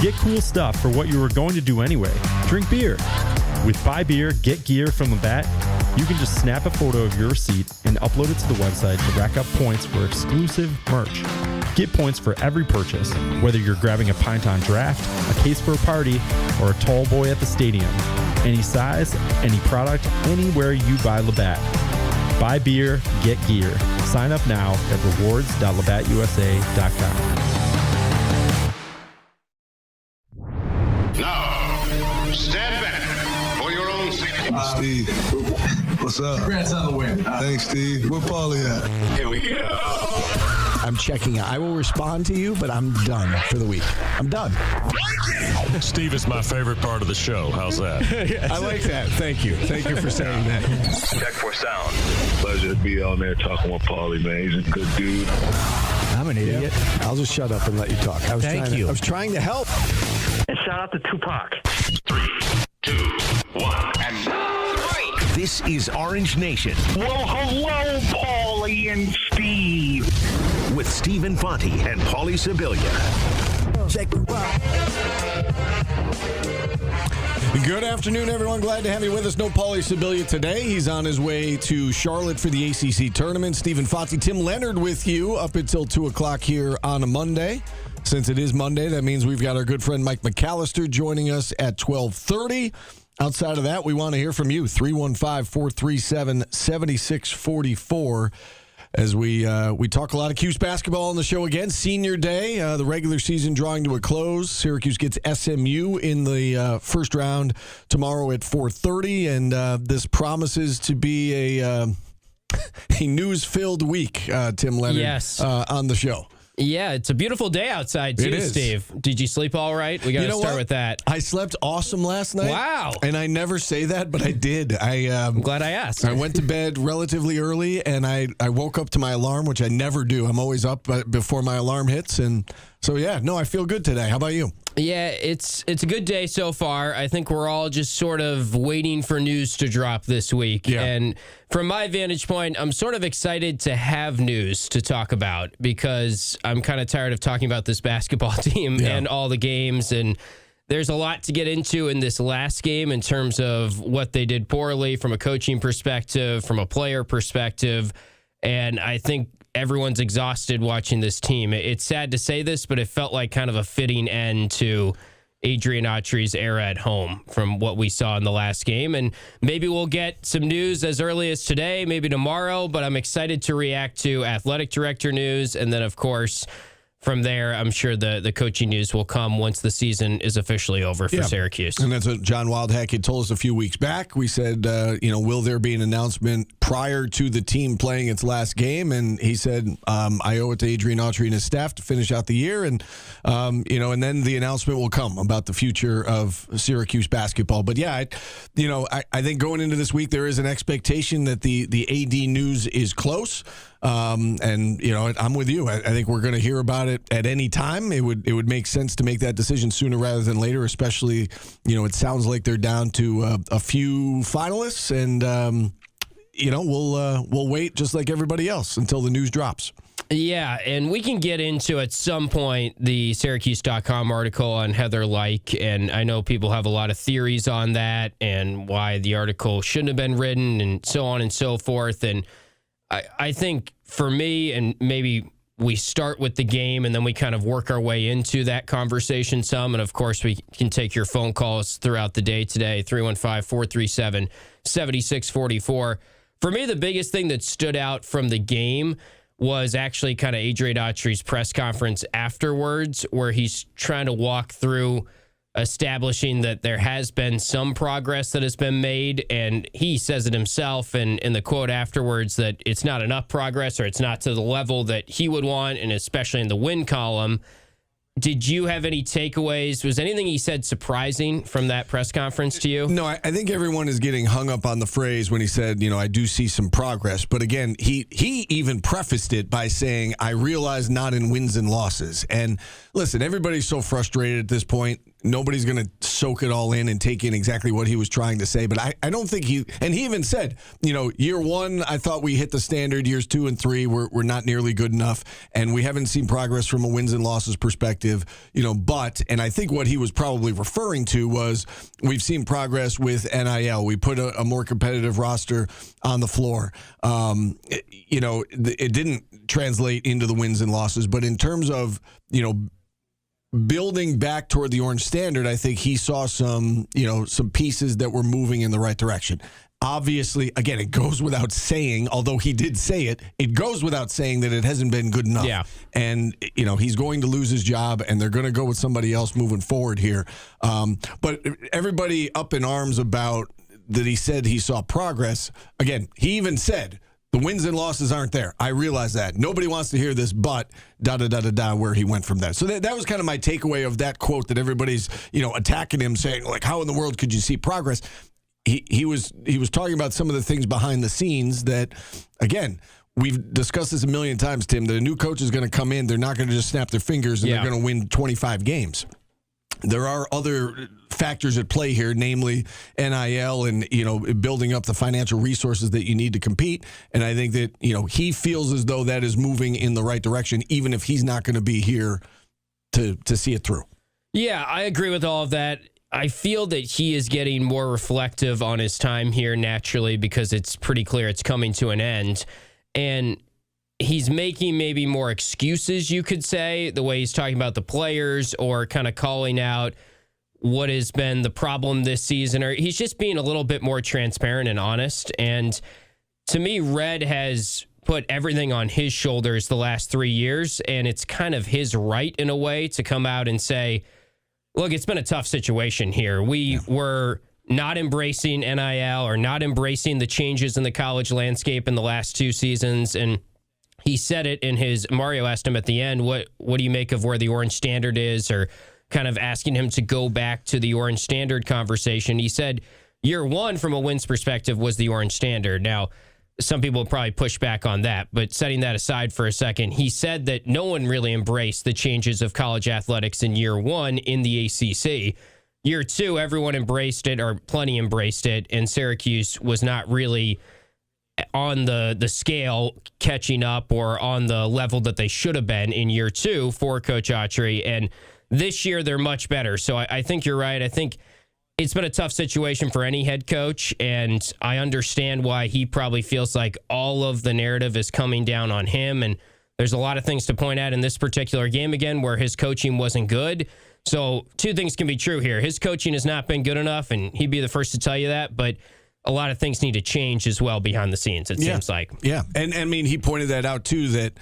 Get cool stuff for what you were going to do anyway. Drink beer. With Buy Beer, Get Gear from Labatt, you can just snap a photo of your receipt and upload it to the website to rack up points for exclusive merch. Get points for every purchase, whether you're grabbing a pint on draft, a case for a party, or a tall boy at the stadium. Any size, any product, anywhere you buy Labatt. Buy beer, get gear. Sign up now at rewards.labattusa.com. Now, stand back for your own safety. Steve, what's up? Congrats on the win. Thanks, Steve. Where Paulie at? Here we go. I'm checking out. I will respond to you, but I'm done for the week. I'm done. Steve is my favorite part of the show. How's that? I like that. Thank you. Thank you for saying that. Check for sound. Pleasure to be on there talking with Paulie, man. He's a good dude. I'm an idiot. I'll just shut up and let you talk. I was trying to help. And shout out to Tupac. 3, 2, 1, and This is Orange Nation. Well, hello, Paulie and Steve. With Stephen Fonte and Paulie Sibilia. Check it out. Good afternoon, everyone. Glad to have you with us. No Paulie Sibilia today. He's on his way to Charlotte for the ACC Tournament. Stephen Fonte, Tim Leonard with you up until 2 o'clock here on a Monday. Since it is Monday, that means we've got our good friend Mike McAllister joining us at 12:30. Outside of that, we want to hear from you. 315-437-7644. As we talk a lot of Cuse basketball on the show again. Senior Day, the regular season drawing to a close. Syracuse gets SMU in the first round tomorrow at 4:30, and this promises to be a news-filled week, Tim Leonard, yes. On the show. Yeah, it's a beautiful day outside, too, Steve. Did you sleep all right? We got to start with that. I slept awesome last night. Wow. And I never say that, but I did. I'm glad I asked. I went to bed relatively early, and I woke up to my alarm, which I never do. I'm always up before my alarm hits. And so, I feel good today. How about you? Yeah, it's a good day so far. I think we're all just sort of waiting for news to drop this week. Yeah. And from my vantage point, I'm sort of excited to have news to talk about because I'm kind of tired of talking about this basketball team and all the games. And there's a lot to get into in this last game in terms of what they did poorly from a coaching perspective, from a player perspective. And I think everyone's exhausted watching this team. It's sad to say this, but it felt like kind of a fitting end to Adrian Autry's era at home from what we saw in the last game. And maybe we'll get some news as early as today, maybe tomorrow, but I'm excited to react to athletic director news. And then, of course, from there, I'm sure the coaching news will come once the season is officially over for Syracuse. And that's what John Wildhack had told us a few weeks back. We said, will there be an announcement prior to the team playing its last game? And he said, I owe it to Adrian Autry and his staff to finish out the year. And, and then the announcement will come about the future of Syracuse basketball. But, I think going into this week, there is an expectation that the AD news is close. I'm with you. I think we're going to hear about it at any time. It would make sense to make that decision sooner rather than later, especially, it sounds like they're down to a few finalists, and, we'll wait just like everybody else until the news drops. Yeah, and we can get into at some point the Syracuse.com article on Heather Lyke, and I know people have a lot of theories on that and why the article shouldn't have been written and so on and so forth, and I think for me, and maybe we start with the game and then we kind of work our way into that conversation some. And, of course, we can take your phone calls throughout the day today, 315-437-7644. For me, the biggest thing that stood out from the game was actually kind of Adrian Autry's press conference afterwards, where he's trying to walk through establishing that there has been some progress that has been made, and he says it himself and in the quote afterwards that it's not enough progress, or it's not to the level that he would want, and especially in the win column. Did you have any takeaways? Was anything he said surprising from that press conference to you? No, I think everyone is getting hung up on the phrase when he said, I do see some progress. But again, he even prefaced it by saying, I realize not in wins and losses. And listen, everybody's so frustrated at this point. nobody's going to soak it all in and take in exactly what he was trying to say. But I don't think he even said, year one, I thought we hit the standard. Years 2 and 3, we're not nearly good enough. And we haven't seen progress from a wins and losses perspective, and I think what he was probably referring to was we've seen progress with NIL. We put a more competitive roster on the floor. It didn't translate into the wins and losses, but in terms of, building back toward the orange standard, I think he saw some pieces that were moving in the right direction. Obviously, again, it goes without saying, although he did say it goes without saying that it hasn't been good enough. Yeah. And, he's going to lose his job, and they're going to go with somebody else moving forward here. But everybody up in arms about that he said he saw progress. Again, he even said, the wins and losses aren't there. I realize that. Nobody wants to hear this, but where he went from there. So that was kind of my takeaway of that quote that everybody's, attacking him, saying, like, how in the world could you see progress? He was talking about some of the things behind the scenes that, again, we've discussed this a million times, Tim, that a new coach is going to come in. They're not going to just snap their fingers and they're going to win 25 games. There are other factors at play here, namely NIL and, building up the financial resources that you need to compete. And I think that, he feels as though that is moving in the right direction, even if he's not going to be here to see it through. Yeah, I agree with all of that. I feel that he is getting more reflective on his time here naturally because it's pretty clear it's coming to an end. And he's making maybe more excuses, you could say, the way he's talking about the players or kind of calling out what has been the problem this season. Or he's just being a little bit more transparent and honest. And to me, Red has put everything on his shoulders the last 3 years, and it's kind of his right in a way to come out and say, look, it's been a tough situation here. We were not embracing NIL or not embracing the changes in the college landscape in the last 2 seasons. And he said it in his, Mario asked him at the end, what do you make of where the orange standard is, or kind of asking him to go back to the orange standard conversation. He said year one from a wins perspective was the orange standard. Now, some people will probably push back on that, but setting that aside for a second, he said that no one really embraced the changes of college athletics in year one in the ACC. Year two, everyone embraced it, or plenty embraced it, and Syracuse was not really on the scale catching up or on the level that they should have been in year two for Coach Autry. And this year, they're much better. So I think you're right. I think it's been a tough situation for any head coach, and I understand why he probably feels like all of the narrative is coming down on him. And there's a lot of things to point out in this particular game again where his coaching wasn't good. So 2 things can be true here. His coaching has not been good enough, and he'd be the first to tell you that, but a lot of things need to change as well behind the scenes, it seems like. Yeah, and I mean, he pointed that out, too, that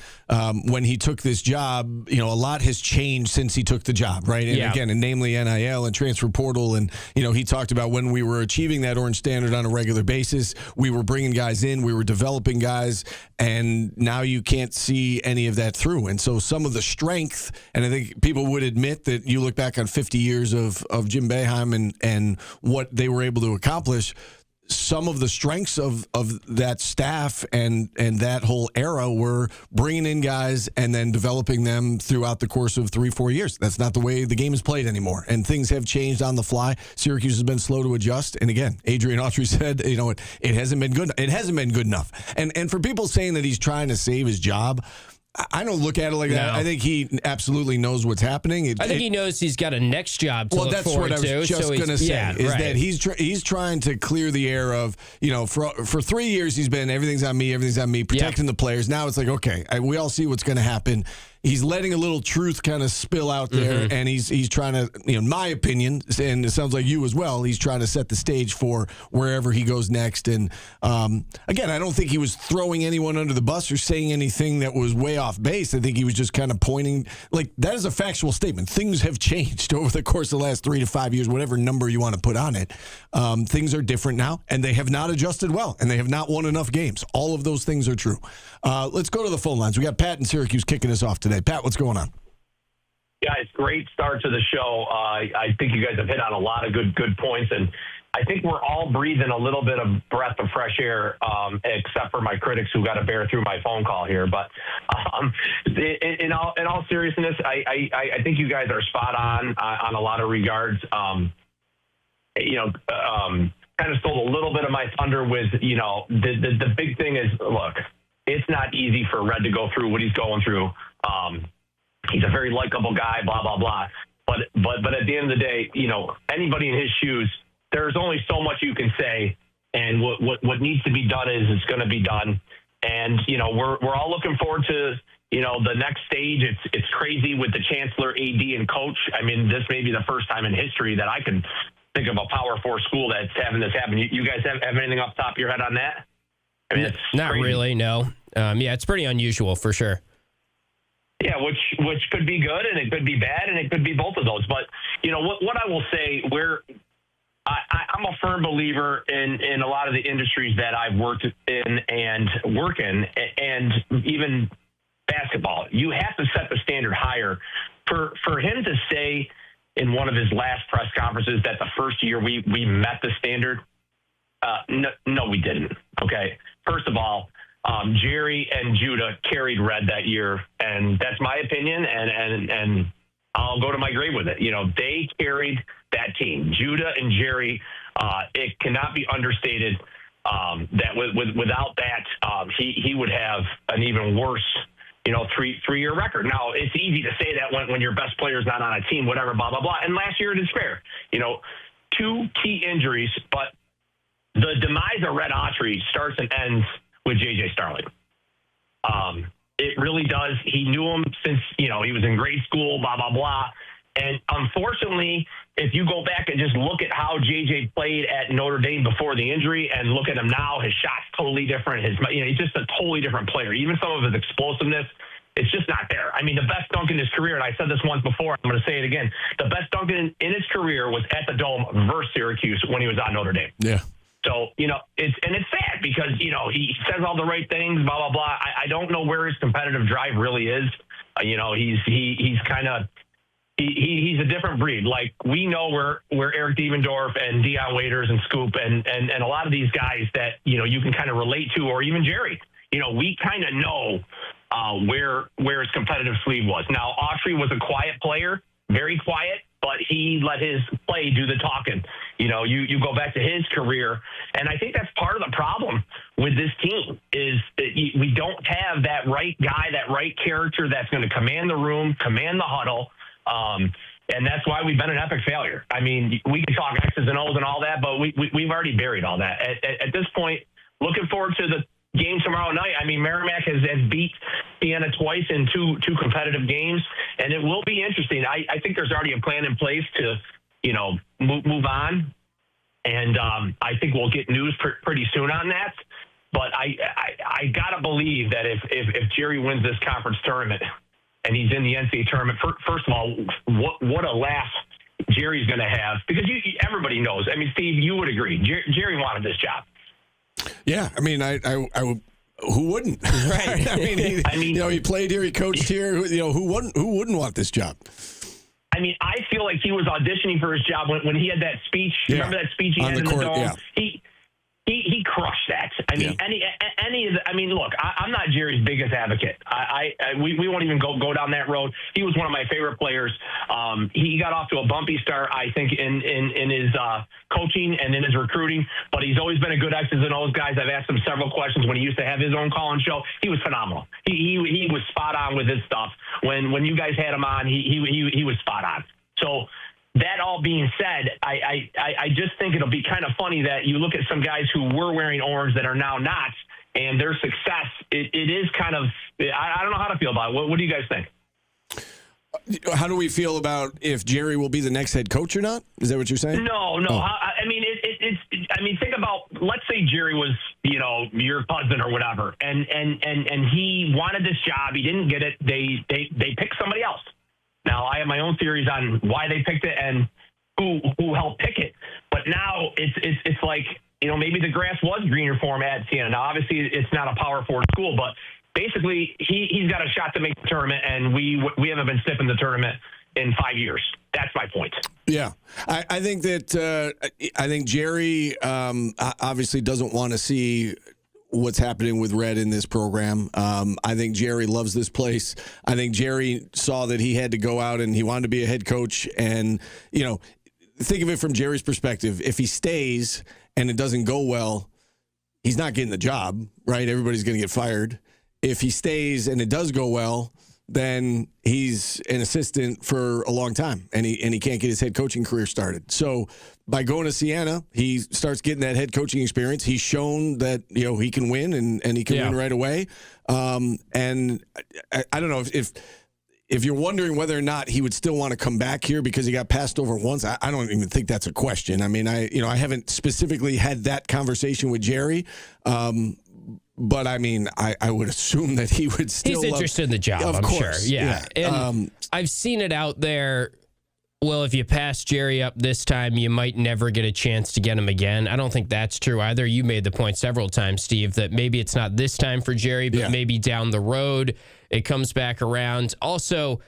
when he took this job, a lot has changed since he took the job, right? And again, and namely NIL and transfer portal, and, he talked about when we were achieving that orange standard on a regular basis, we were bringing guys in, we were developing guys, and now you can't see any of that through. And so some of the strength, and I think people would admit that you look back on 50 years of Jim Boeheim and what they were able to accomplish, some of the strengths of that staff and that whole era were bringing in guys and then developing them throughout the course of 3-4 years. That's not the way the game is played anymore. And things have changed on the fly. Syracuse has been slow to adjust. And again, Adrian Autry said, it hasn't been good. It hasn't been good enough. And for people saying that he's trying to save his job, I don't look at it like that. I think he absolutely knows what's happening. I think he knows he's got a next job to look forward to. Well, that's what I was just going to say, that he's trying to clear the air of, for 3 years he's been everything's on me, protecting the players. Now it's like, okay, we all see what's going to happen. He's letting a little truth kind of spill out there, and he's trying to, in my opinion, and it sounds like you as well, he's trying to set the stage for wherever he goes next. And again, I don't think he was throwing anyone under the bus or saying anything that was way off base. I think he was just kind of pointing, like, that is a factual statement. Things have changed over the course of the last 3 to 5 years, whatever number you want to put on it. Things are different now, and they have not adjusted well, and they have not won enough games. All of those things are true. Let's go to the phone lines. We got Pat in Syracuse kicking us off today. Pat, what's going on? Guys, great start to the show. I think you guys have hit on a lot of good points, and I think we're all breathing a little bit of breath of fresh air, except for my critics who got to bear through my phone call here. But in all seriousness, I think you guys are spot on a lot of regards. Kind of stole a little bit of my thunder with, the big thing is, look, it's not easy for Red to go through what he's going through. He's a very likable guy, blah, blah, blah. But at the end of the day, anybody in his shoes, there's only so much you can say. And what needs to be done is going to be done. And, we're all looking forward to, the next stage. It's crazy with the chancellor, AD, and coach. I mean, this may be the first time in history that I can think of a Power 4 school that's having this happen. You guys have anything off the top of your head on that? I mean, not crazy. Really, no. Yeah, it's pretty unusual for sure. Yeah, which could be good and it could be bad and it could be both of those. But what I will say, I'm a firm believer in a lot of the industries that I've worked in and work in, and even basketball. You have to set the standard higher. For him to say in one of his last press conferences that the first year we met the standard, no, we didn't. Okay, first of all. Jerry and Judah carried Red that year, and that's my opinion, and I'll go to my grave with it. They carried that team. Judah and Jerry, it cannot be understated that without that, he would have an even worse, three-year record. Now, it's easy to say that when your best player is not on a team, whatever, blah, blah, blah. And last year it is fair. 2 key injuries, but the demise of Red Autry starts and ends with J.J. Starling. It really does. He knew him since, he was in grade school, blah, blah, blah. And unfortunately, if you go back and just look at how J.J. played at Notre Dame before the injury and look at him now, his shot's totally different. He's just a totally different player. Even some of his explosiveness, it's just not there. I mean, the best dunk in his career, and I said this once before, I'm going to say it again, the best dunk in his career was at the Dome versus Syracuse when he was on Notre Dame. Yeah. So, it's sad because, he says all the right things, blah, blah, blah. I don't know where his competitive drive really is. He's kind of, he's a different breed. Like, we know where Eric Devendorf and Deion Waiters and Scoop and a lot of these guys that, you can kind of relate to, or even Jerry, we kind of know where his competitive sleeve was. Now, Autry was a quiet player, very quiet, but he let his play do the talking. You go back to his career, and I think that's part of the problem with this team is that we don't have that right guy, that right character that's going to command the room, command the huddle, and that's why we've been an epic failure. I mean, we can talk X's and O's and all that, but we've already buried all that. At this point, looking forward to the game tomorrow night. I mean, Merrimack has beat Siena twice in two competitive games, and it will be interesting. I think there's already a plan in place to, move on, and I think we'll get news pretty soon on that. But I gotta believe that if Jerry wins this conference tournament and he's in the NCAA tournament, first of all, what a laugh Jerry's going to have, because everybody knows. I mean, Steve, you would agree. Jerry wanted this job. Yeah, I mean, I who wouldn't? Right. I mean, he played here, he coached here. Who wouldn't want this job? I mean, I feel like he was auditioning for his job when he had that speech. Yeah. Remember that speech he had in the Dome? Yeah. He crushed that. I mean, any of the, I mean, look, I'm not Jerry's biggest advocate. We won't even go down that road. He was one of my favorite players. He got off to a bumpy start, I think, in his coaching and in his recruiting, but he's always been a good X's and O's guys. I've asked him several questions when he used to have his own call-in show. He was phenomenal. He was spot on with his stuff. When you guys had him on, he was spot on. So, that all being said, I just think it'll be kind of funny that you look at some guys who were wearing orange that are now not, and their success, it is kind of, I don't know how to feel about it. What do you guys think? How do we feel about if Jerry will be the next head coach or not? Is that what you're saying? No. Oh. I mean, think about, let's say Jerry was, your cousin or whatever, and he wanted this job. He didn't get it. They picked somebody else. Now, I have my own theories on why they picked it and who helped pick it. But now it's like, maybe the grass was greener for him at Siena. Now, obviously, it's not a Power 4 school, but basically, he's got a shot to make the tournament, and we haven't been sniffing the tournament in 5 years. That's my point. Yeah, I think that I think Jerry obviously doesn't want to see what's happening with Red in this program. I think Jerry loves this place. I think Jerry saw that he had to go out and he wanted to be a head coach. And, you know, think of it from Jerry's perspective. If he stays and it doesn't go well, he's not getting the job, right? Everybody's going to get fired. If he stays and it does go well, then he's an assistant for a long time, and he can't get his head coaching career started. So by going to Siena, he starts getting that head coaching experience. He's shown that, you know, he can win and he can win right away. And I don't know if you're wondering whether or not he would still want to come back here because he got passed over once. I don't even think that's a question. I mean, I haven't specifically had that conversation with Jerry. But, I mean, I would assume that he would still... He's interested in the job, I'm course. sure. Yeah. And I've seen it out there, well, if you pass Jerry up this time, you might never get a chance to get him again. I don't think that's true either. You made the point several times, Steve, that maybe it's not this time for Jerry, but maybe down the road it comes back around. Also,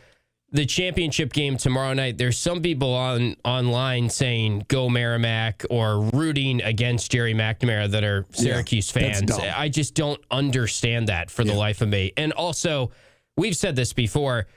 the championship game tomorrow night, there's some people online saying go Merrimack or rooting against Jerry McNamara that are Syracuse fans. I just don't understand that for the life of me. And also, we've said this before,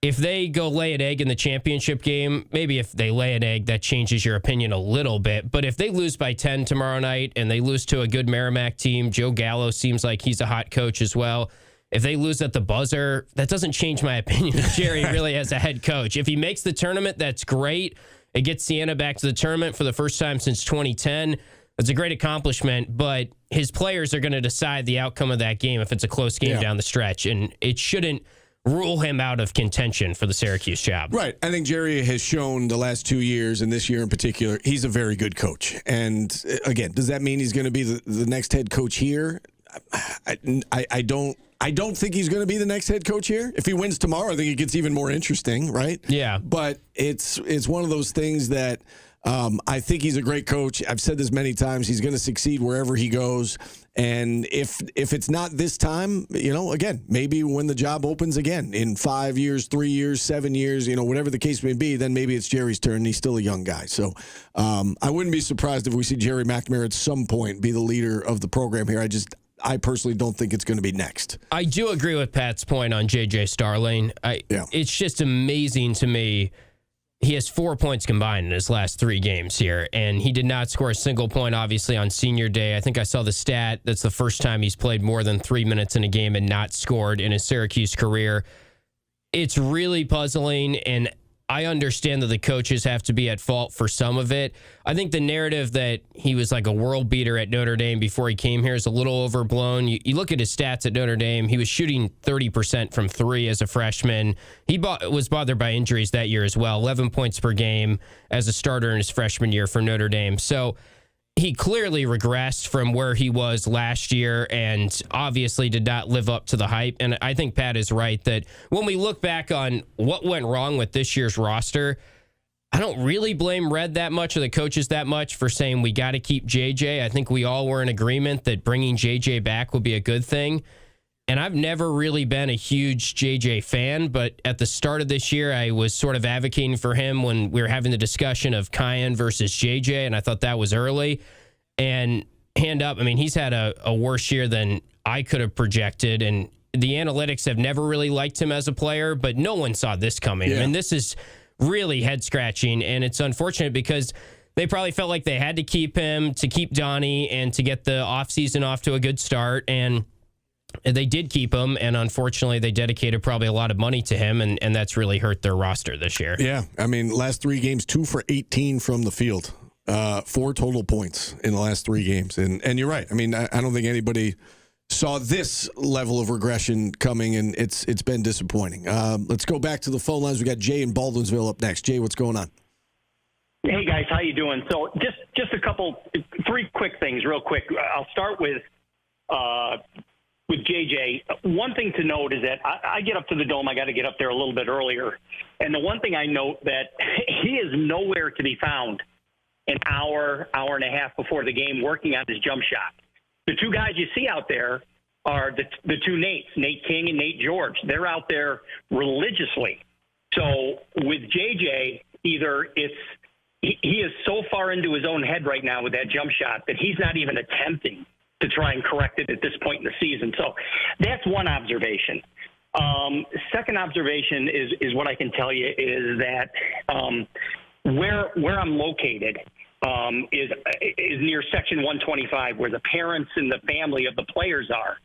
if they go lay an egg in the championship game, maybe if they lay an egg, that changes your opinion a little bit. But if they lose by 10 tomorrow night and they lose to a good Merrimack team, Joe Gallo seems like he's a hot coach as well. If they lose at the buzzer, that doesn't change my opinion of Jerry really as a head coach. If he makes the tournament, that's great. It gets Siena back to the tournament for the first time since 2010. That's a great accomplishment, but his players are going to decide the outcome of that game if it's a close game down the stretch, and it shouldn't rule him out of contention for the Syracuse job. Right. I think Jerry has shown the last 2 years, and this year in particular, he's a very good coach. And, again, does that mean he's going to be the next head coach here? I don't think he's going to be the next head coach here. If he wins tomorrow, I think it gets even more interesting, right? Yeah. But it's one of those things that I think he's a great coach. I've said this many times. He's going to succeed wherever he goes. And if it's not this time, you know, again, maybe when the job opens again in 5 years, 3 years, 7 years, you know, whatever the case may be, then maybe it's Jerry's turn. He's still a young guy. So I wouldn't be surprised if we see Jerry McNamara at some point be the leader of the program here. I personally don't think it's going to be next. I do agree with Pat's point on J.J. Starling. It's just amazing to me. He has 4 points combined in his last 3 games here, and he did not score a single point, obviously, on senior day. I think I saw the stat. That's the first time he's played more than 3 minutes in a game and not scored in his Syracuse career. It's really puzzling, and I understand that the coaches have to be at fault for some of it. I think the narrative that he was like a world beater at Notre Dame before he came here is a little overblown. You look at his stats at Notre Dame, he was shooting 30% from 3 as a freshman. He was bothered by injuries that year as well, 11 points per game as a starter in his freshman year for Notre Dame. So he clearly regressed from where he was last year and obviously did not live up to the hype. And I think Pat is right that when we look back on what went wrong with this year's roster, I don't really blame Red that much or the coaches that much for saying we got to keep JJ. I think we all were in agreement that bringing JJ back would be a good thing. And I've never really been a huge JJ fan, but at the start of this year, I was sort of advocating for him when we were having the discussion of Kyan versus JJ, and I thought that was early. And hand up, I mean, he's had a worse year than I could have projected, and the analytics have never really liked him as a player, but no one saw this coming. I mean, this is really head-scratching, and it's unfortunate because they probably felt like they had to keep him to keep Donnie and to get the offseason off to a good start, and they did keep him, and unfortunately, they dedicated probably a lot of money to him, and that's really hurt their roster this year. Yeah, I mean, last 3 games, 2 for 18 from the field, 4 total points in the last 3 games, and you're right. I mean, I don't think anybody saw this level of regression coming, and it's been disappointing. Let's go back to the phone lines. We got Jay in Baldwinsville up next. Jay, what's going on? Hey guys, how you doing? So just a couple, 3 quick things, real quick. I'll start with JJ. One thing to note is that I get up to the Dome. I got to get up there a little bit earlier, and the one thing I note that he is nowhere to be found an hour and a half before the game working on his jump shot. The 2 guys you see out there are the 2 Nates, Nate King and Nate George. They're out there religiously. So with JJ, either he is so far into his own head right now with that jump shot that he's not even attempting to try and correct it at this point in the season. So that's one observation. Second observation is what I can tell you is that where I'm located is near Section 125, where the parents and the family of the players are.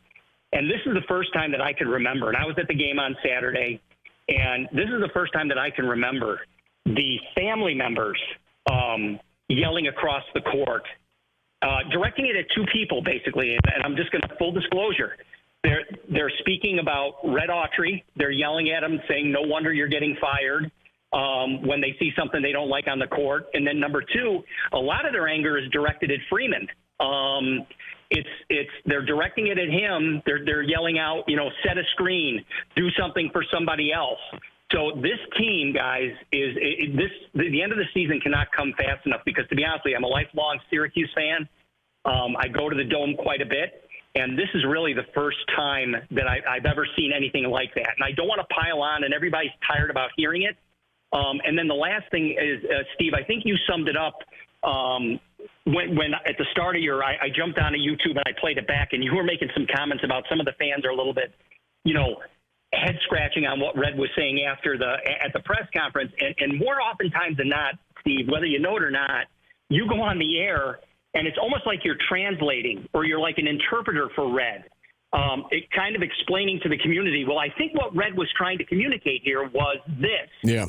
And this is the first time that I can remember, and I was at the game on Saturday, and this is the first time that I can remember the family members yelling across the court, directing it at two people, basically. And I'm just going to full disclosure. They're speaking about Red Autry. They're yelling at him, saying, "No wonder you're getting fired," when they see something they don't like on the court. And then number two, a lot of their anger is directed at Freeman. They're directing it at him. They're yelling out, set a screen, do something for somebody else. So this team, guys, the end of the season cannot come fast enough because, to be honest with you, I'm a lifelong Syracuse fan. I go to the Dome quite a bit, and this is really the first time that I've ever seen anything like that. And I don't want to pile on, and everybody's tired about hearing it. And then the last thing is, Steve, I think you summed it up when at the start of I jumped onto YouTube and I played it back, and you were making some comments about some of the fans are a little bit, head scratching on what Red was saying at the press conference. And more oftentimes than not, Steve, whether you know it or not, you go on the air and it's almost like you're translating or you're like an interpreter for Red. It kind of explaining to the community, well, I think what Red was trying to communicate here was this. Yeah.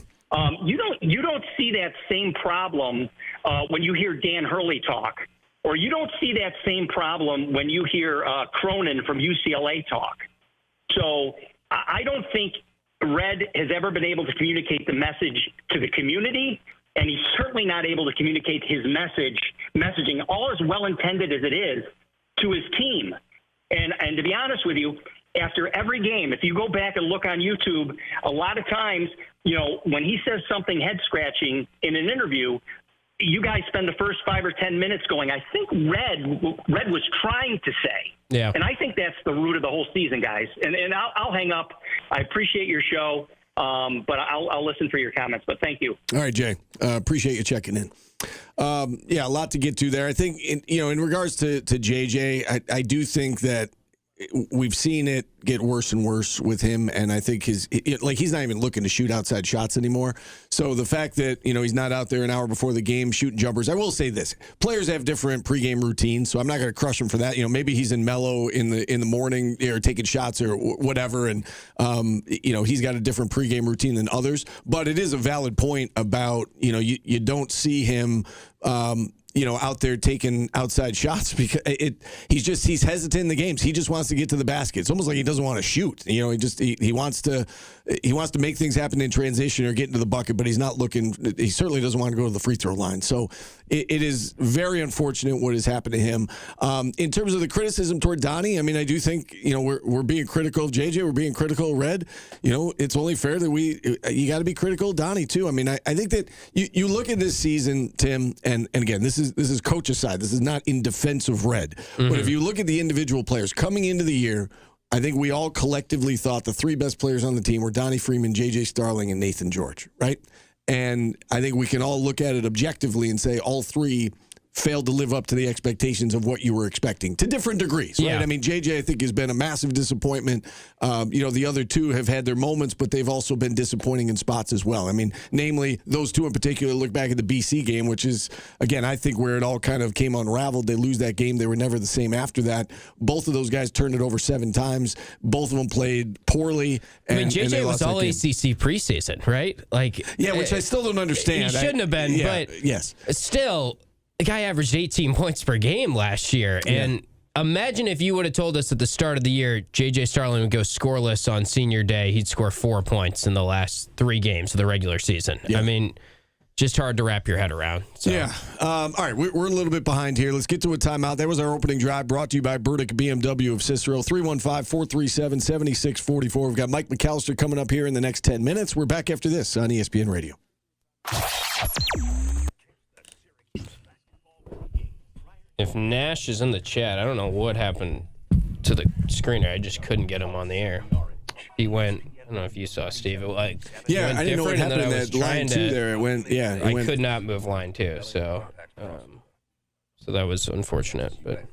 You don't see that same problem when you hear Dan Hurley talk, or you don't see that same problem when you hear Cronin from UCLA talk. So I don't think Red has ever been able to communicate the message to the community, and he's certainly not able to communicate his messaging, all as well-intended as it is, to his team. And to be honest with you, after every game, if you go back and look on YouTube, a lot of times, when he says something head-scratching in an interview, you guys spend the first 5 or 10 minutes going, I think Red was trying to say. Yeah. And I think that's the root of the whole season, guys. And I'll hang up. I appreciate your show, but I'll listen for your comments. But thank you. All right, Jay. Appreciate you checking in. A lot to get to there. I think, in regards to JJ, I do think that we've seen it get worse and worse with him, and I think he's not even looking to shoot outside shots anymore. So the fact that he's not out there an hour before the game shooting jumpers. I will say this: players have different pregame routines, so I'm not going to crush him for that. Maybe he's in mellow in the morning or taking shots or whatever, and he's got a different pregame routine than others. But it is a valid point about you don't see him. Out there taking outside shots because he's hesitant in the games. He just wants to get to the basket. It's almost like he doesn't want to shoot. He wants to make things happen in transition or get into the bucket, but he's not looking. He certainly doesn't want to go to the free throw line. So it is very unfortunate what has happened to him. In terms of the criticism toward Donnie, I do think we're being critical of JJ. We're being critical of Red. It's only fair that you got to be critical of Donnie too. I think that you look at this season, Tim, and again this is coach's side. This is not in defense of Red. Mm-hmm. But if you look at the individual players coming into the year, I think we all collectively thought the three best players on the team were Donnie Freeman, J.J. Starling, and Nathan George, right? And I think we can all look at it objectively and say all three failed to live up to the expectations of what you were expecting to different degrees, right? Yeah. JJ, I think, has been a massive disappointment. The other two have had their moments, but they've also been disappointing in spots as well. Namely, those two in particular, look back at the BC game, which is, again, I think where it all kind of came unraveled. They lose that game. They were never the same after that. Both of those guys turned it over 7 times. Both of them played poorly. JJ was all ACC preseason, right? Which I still don't understand. He shouldn't have been, but yes. Still, the guy averaged 18 points per game last year. And imagine if you would have told us at the start of the year, J.J. Starling would go scoreless on senior day. He'd score 4 points in the last 3 games of the regular season. Yeah. Just hard to wrap your head around. So. Yeah. All right, we're a little bit behind here. Let's get to a timeout. That was our opening drive brought to you by Burdick BMW of Cicero, 315-437-7644. We've got Mike McAllister coming up here in the next 10 minutes. We're back after this on ESPN Radio. If Nash is in the chat, I don't know what happened to the screener. I just couldn't get him on the air. He went don't know if you saw, Steve. It I didn't know what happened at line 2 there. It went, I could not move line 2, so that was unfortunate. But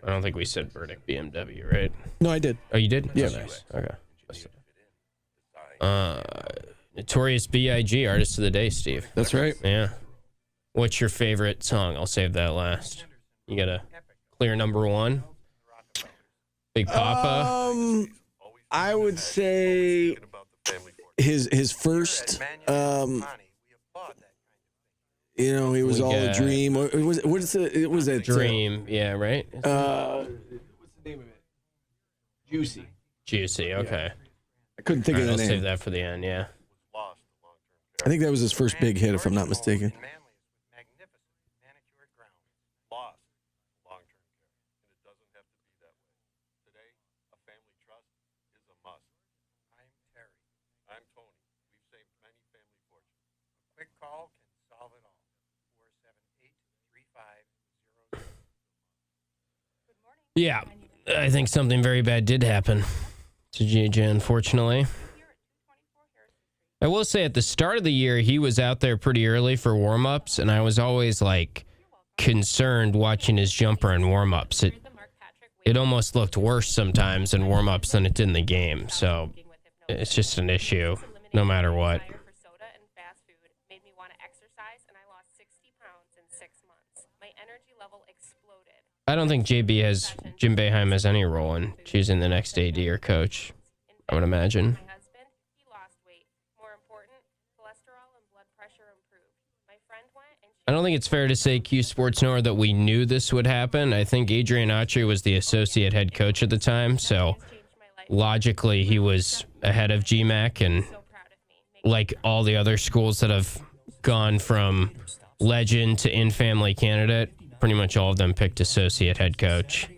I don't think we said Burdick BMW, right? No, I did. Oh, you did? Yeah. Oh, nice. Okay. Notorious B.I.G. Artist of the Day, Steve. That's right. Yeah. What's your favorite song? I'll save that last. You got a clear number 1? Big Papa? I would say his first, he was all a dream. It was a Dream, yeah, right? What's the name of it? Juicy, okay. I couldn't think of the name. I'll save that for the end, yeah. I think that was his first big hit, if I'm not mistaken. Yeah, I think something very bad did happen to GJ, unfortunately. I will say at the start of the year, he was out there pretty early for warm-ups, and I was always, concerned watching his jumper in warm-ups. It almost looked worse sometimes in warm-ups than it did in the game, so it's just an issue, no matter what. I don't think Jim Boeheim has any role in choosing the next AD or coach, I would imagine. I don't think it's fair to say, Q Sports Nor, that we knew this would happen. I think Adrian Autry was the associate head coach at the time, so logically he was ahead of GMAC, and like all the other schools that have gone from legend to in-family candidate, pretty much all of them picked associate head coach.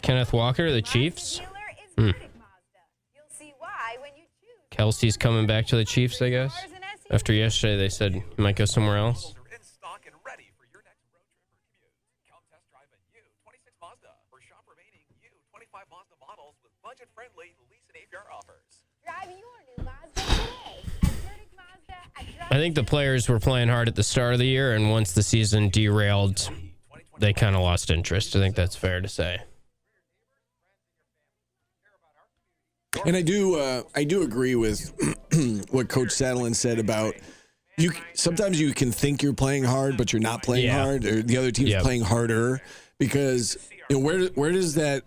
Kenneth Walker, the Chiefs? Kelsey's coming back to the Chiefs, I guess. After yesterday, they said he might go somewhere else. I think the players were playing hard at the start of the year, and once the season derailed, they kind of lost interest. I think that's fair to say. And I do agree with what Coach Saddlin said about sometimes you can think you're playing hard, but you're not playing hard, or the other team's playing harder, because where does that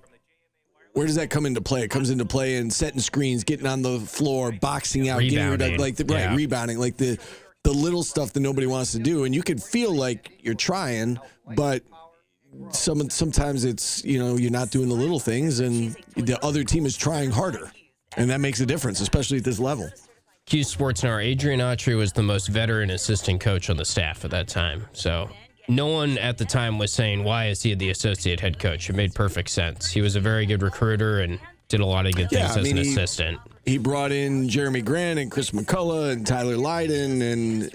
come into play? It comes into play in setting screens, getting on the floor, boxing out, rebounding, rebounding, like the little stuff that nobody wants to do. And you can feel like you're trying, but sometimes it's, you're not doing the little things, and the other team is trying harder. And that makes a difference, especially at this level. Q Sports Now, Adrian Autry was the most veteran assistant coach on the staff at that time. So no one at the time was saying, why is he the associate head coach? It made perfect sense. He was a very good recruiter and did a lot of good things as an assistant. He brought in Jeremy Grant and Chris McCullough and Tyler Lydon, and,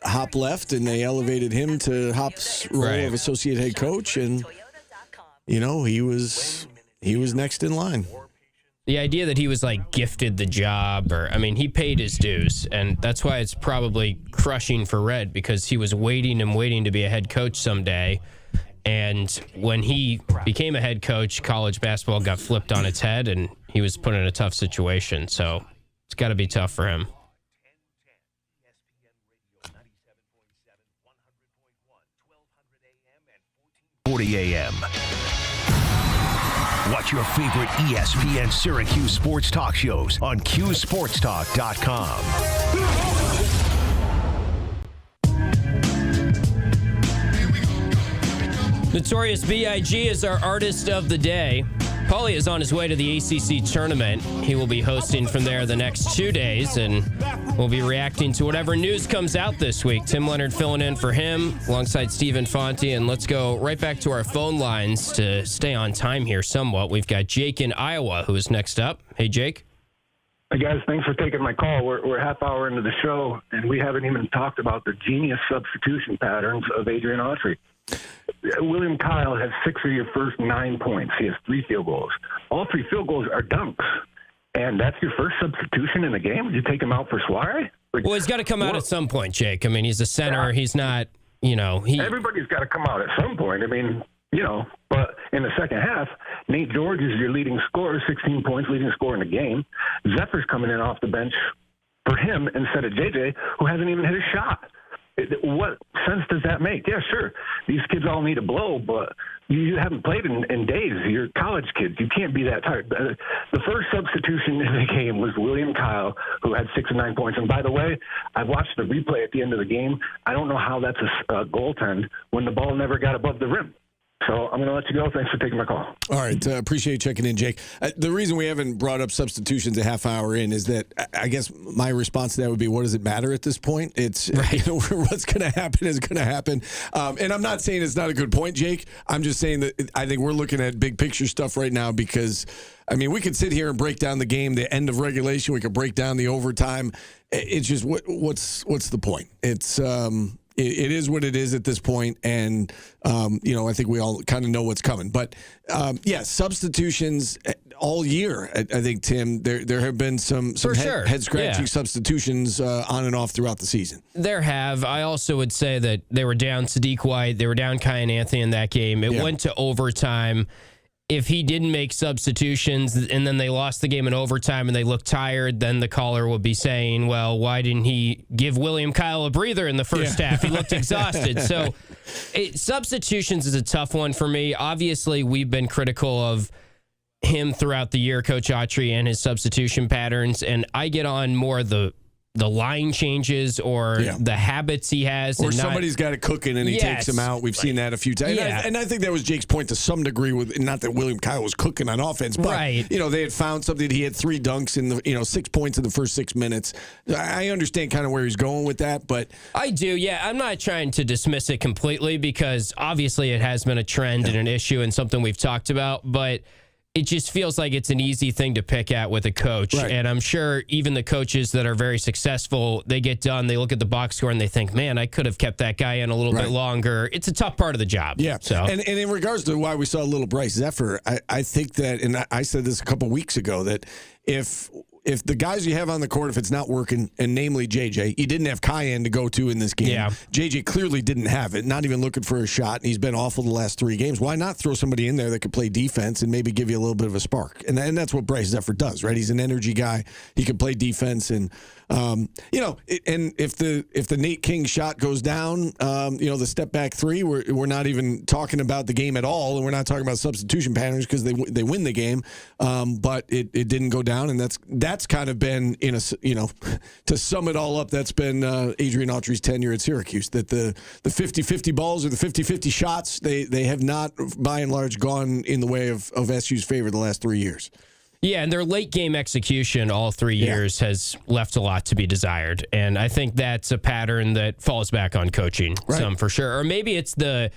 Hop left, and they elevated him to Hop's role of associate head coach, and, he was next in line. The idea that he was gifted the job, he paid his dues, and that's why it's probably crushing for Red, because he was waiting to be a head coach someday. And when he became a head coach, college basketball got flipped on its head, and he was put in a tough situation. So it's got to be tough for him. 40 a.m. Watch your favorite ESPN Syracuse sports talk shows on QSportsTalk.com. Notorious B.I.G. is our artist of the day. Paulie is on his way to the ACC Tournament. He will be hosting from there the next 2 days, and we'll be reacting to whatever news comes out this week. Tim Leonard filling in for him alongside Stephen Fonte, and let's go right back to our phone lines to stay on time here somewhat. We've got Jake in Iowa who is next up. Hey, Jake. Hey, guys, thanks for taking my call. We're a half hour into the show, and we haven't even talked about the genius substitution patterns of Adrian Autry. William Kyle has 6 of your first 9 points. He has 3 field goals. All 3 field goals are dunks. And that's your first substitution in the game? You take him out for Suarez? Well, he's got to come out at some point, Jake. I mean, he's a center. Yeah. He's not, Everybody's got to come out at some point. I mean, but in the second half, Nate George is your leading scorer, 16 points, leading scorer in the game. Zephyr's coming in off the bench for him instead of JJ, who hasn't even hit a shot. What sense does that make? Yeah, sure. These kids all need a blow, but you haven't played in days. You're college kids. You can't be that tired. The first substitution in the game was William Kyle, who had 6 and 9 points. And by the way, I watched the replay at the end of the game. I don't know how that's a goaltend when the ball never got above the rim. So I'm going to let you go. Thanks for taking my call. All right. Appreciate you checking in, Jake. The reason we haven't brought up substitutions a half hour in is that I guess my response to that would be, what does it matter at this point? It's right. What's going to happen is going to happen. And I'm not saying it's not a good point, Jake. I'm just saying that I think we're looking at big picture stuff right now because, I mean, we could sit here and break down the game, the end of regulation. We could break down the overtime. It's just what's the point? It's It is what it is at this point, and I think we all kind of know what's coming. But substitutions all year. I think, Tim, there have been some head scratching substitutions on and off throughout the season. There have. I also would say that they were down Sadiq White, they were down Kai and Anthony in that game. It went to overtime. If he didn't make substitutions and then they lost the game in overtime and they looked tired, then the caller would be saying, well, why didn't he give William Kyle a breather in the first half? He looked exhausted. So substitutions is a tough one for me. Obviously, we've been critical of him throughout the year, Coach Autry, and his substitution patterns. And I get on more the line changes or the habits he has. Or somebody's got it cooking and he takes them out. We've seen that a few times. Yeah. And I think that was Jake's point to some degree, with not that William Kyle was cooking on offense, but they had found something. He had 3 dunks in the 6 points in the first 6 minutes. I understand kind of where he's going with that, but I do. Yeah, I'm not trying to dismiss it completely because obviously it has been a trend and an issue and something we've talked about, but it just feels like it's an easy thing to pick at with a coach. Right. And I'm sure even the coaches that are very successful, they get done, they look at the box score and they think, man, I could have kept that guy in a little bit longer. It's a tough part of the job. Yeah. So. And in regards to why we saw a little Bryce Zephyr, I think that, and I said this a couple weeks ago, that if the guys you have on the court, if it's not working, and namely JJ, you didn't have Cayenne to go to in this game. Yeah. JJ clearly didn't have it, not even looking for a shot, and he's been awful the last 3 games. Why not throw somebody in there that could play defense and maybe give you a little bit of a spark? And that's what Bryce Zephyr does, right? He's an energy guy. He can play defense, and and if the Nate King shot goes down, the step back 3, we're not even talking about the game at all, and we're not talking about substitution patterns because they win the game. But it didn't go down, and that's kind of been to sum it all up, that's been Adrian Autry's tenure at Syracuse, that the 50-50 balls or the 50-50 shots, they have not by and large gone in the way of SU's favor the last 3 years. Yeah, and their late game execution all 3 years has left a lot to be desired. And I think that's a pattern that falls back on coaching some for sure. Or maybe it's the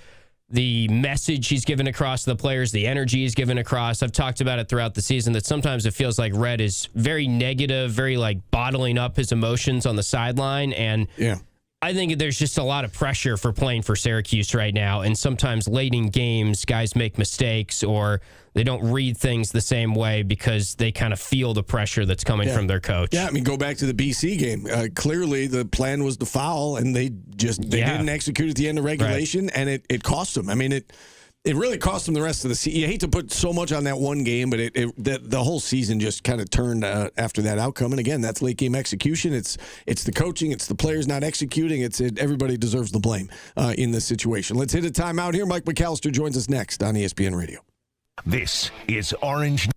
message he's given across to the players, the energy he's given across. I've talked about it throughout the season that sometimes it feels like Red is very negative, very like bottling up his emotions on the sideline. And I think there's just a lot of pressure for playing for Syracuse right now. And sometimes late in games, guys make mistakes or they don't read things the same way because they kind of feel the pressure that's coming from their coach. Yeah, I mean, go back to the BC game. Clearly, the plan was to foul, and they didn't execute at the end of regulation, and it cost them. I mean, it really cost them the rest of the season. You hate to put so much on that one game, but the whole season just kind of turned after that outcome. And again, that's late game execution. It's the coaching. It's the players not executing. Everybody deserves the blame in this situation. Let's hit a timeout here. Mike McAllister joins us next on ESPN Radio. This is Orange.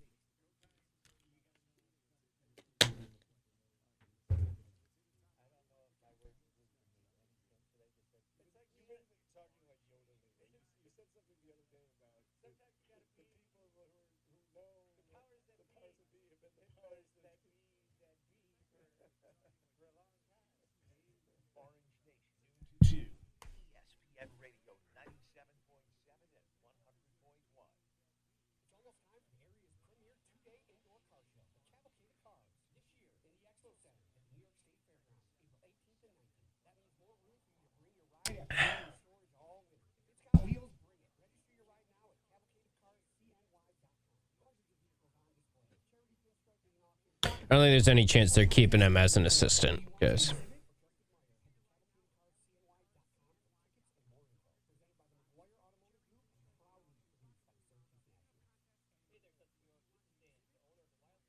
I don't think there's any chance they're keeping him as an assistant, guys.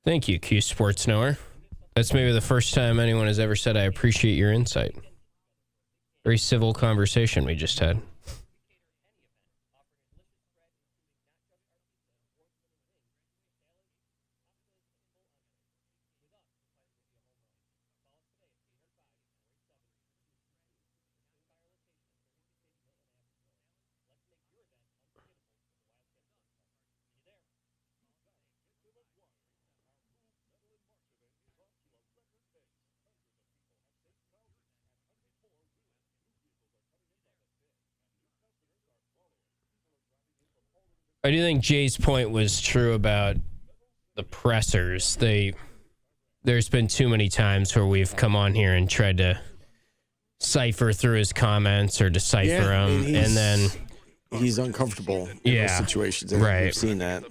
Thank you, Q Sports Knower. That's maybe the first time anyone has ever said, I appreciate your insight. Very civil conversation we just had. I do think Jay's point was true about the pressers. There's been too many times where we've come on here and tried to cipher through his comments or decipher them, and then he's uncomfortable in those situations. Right. We've seen that.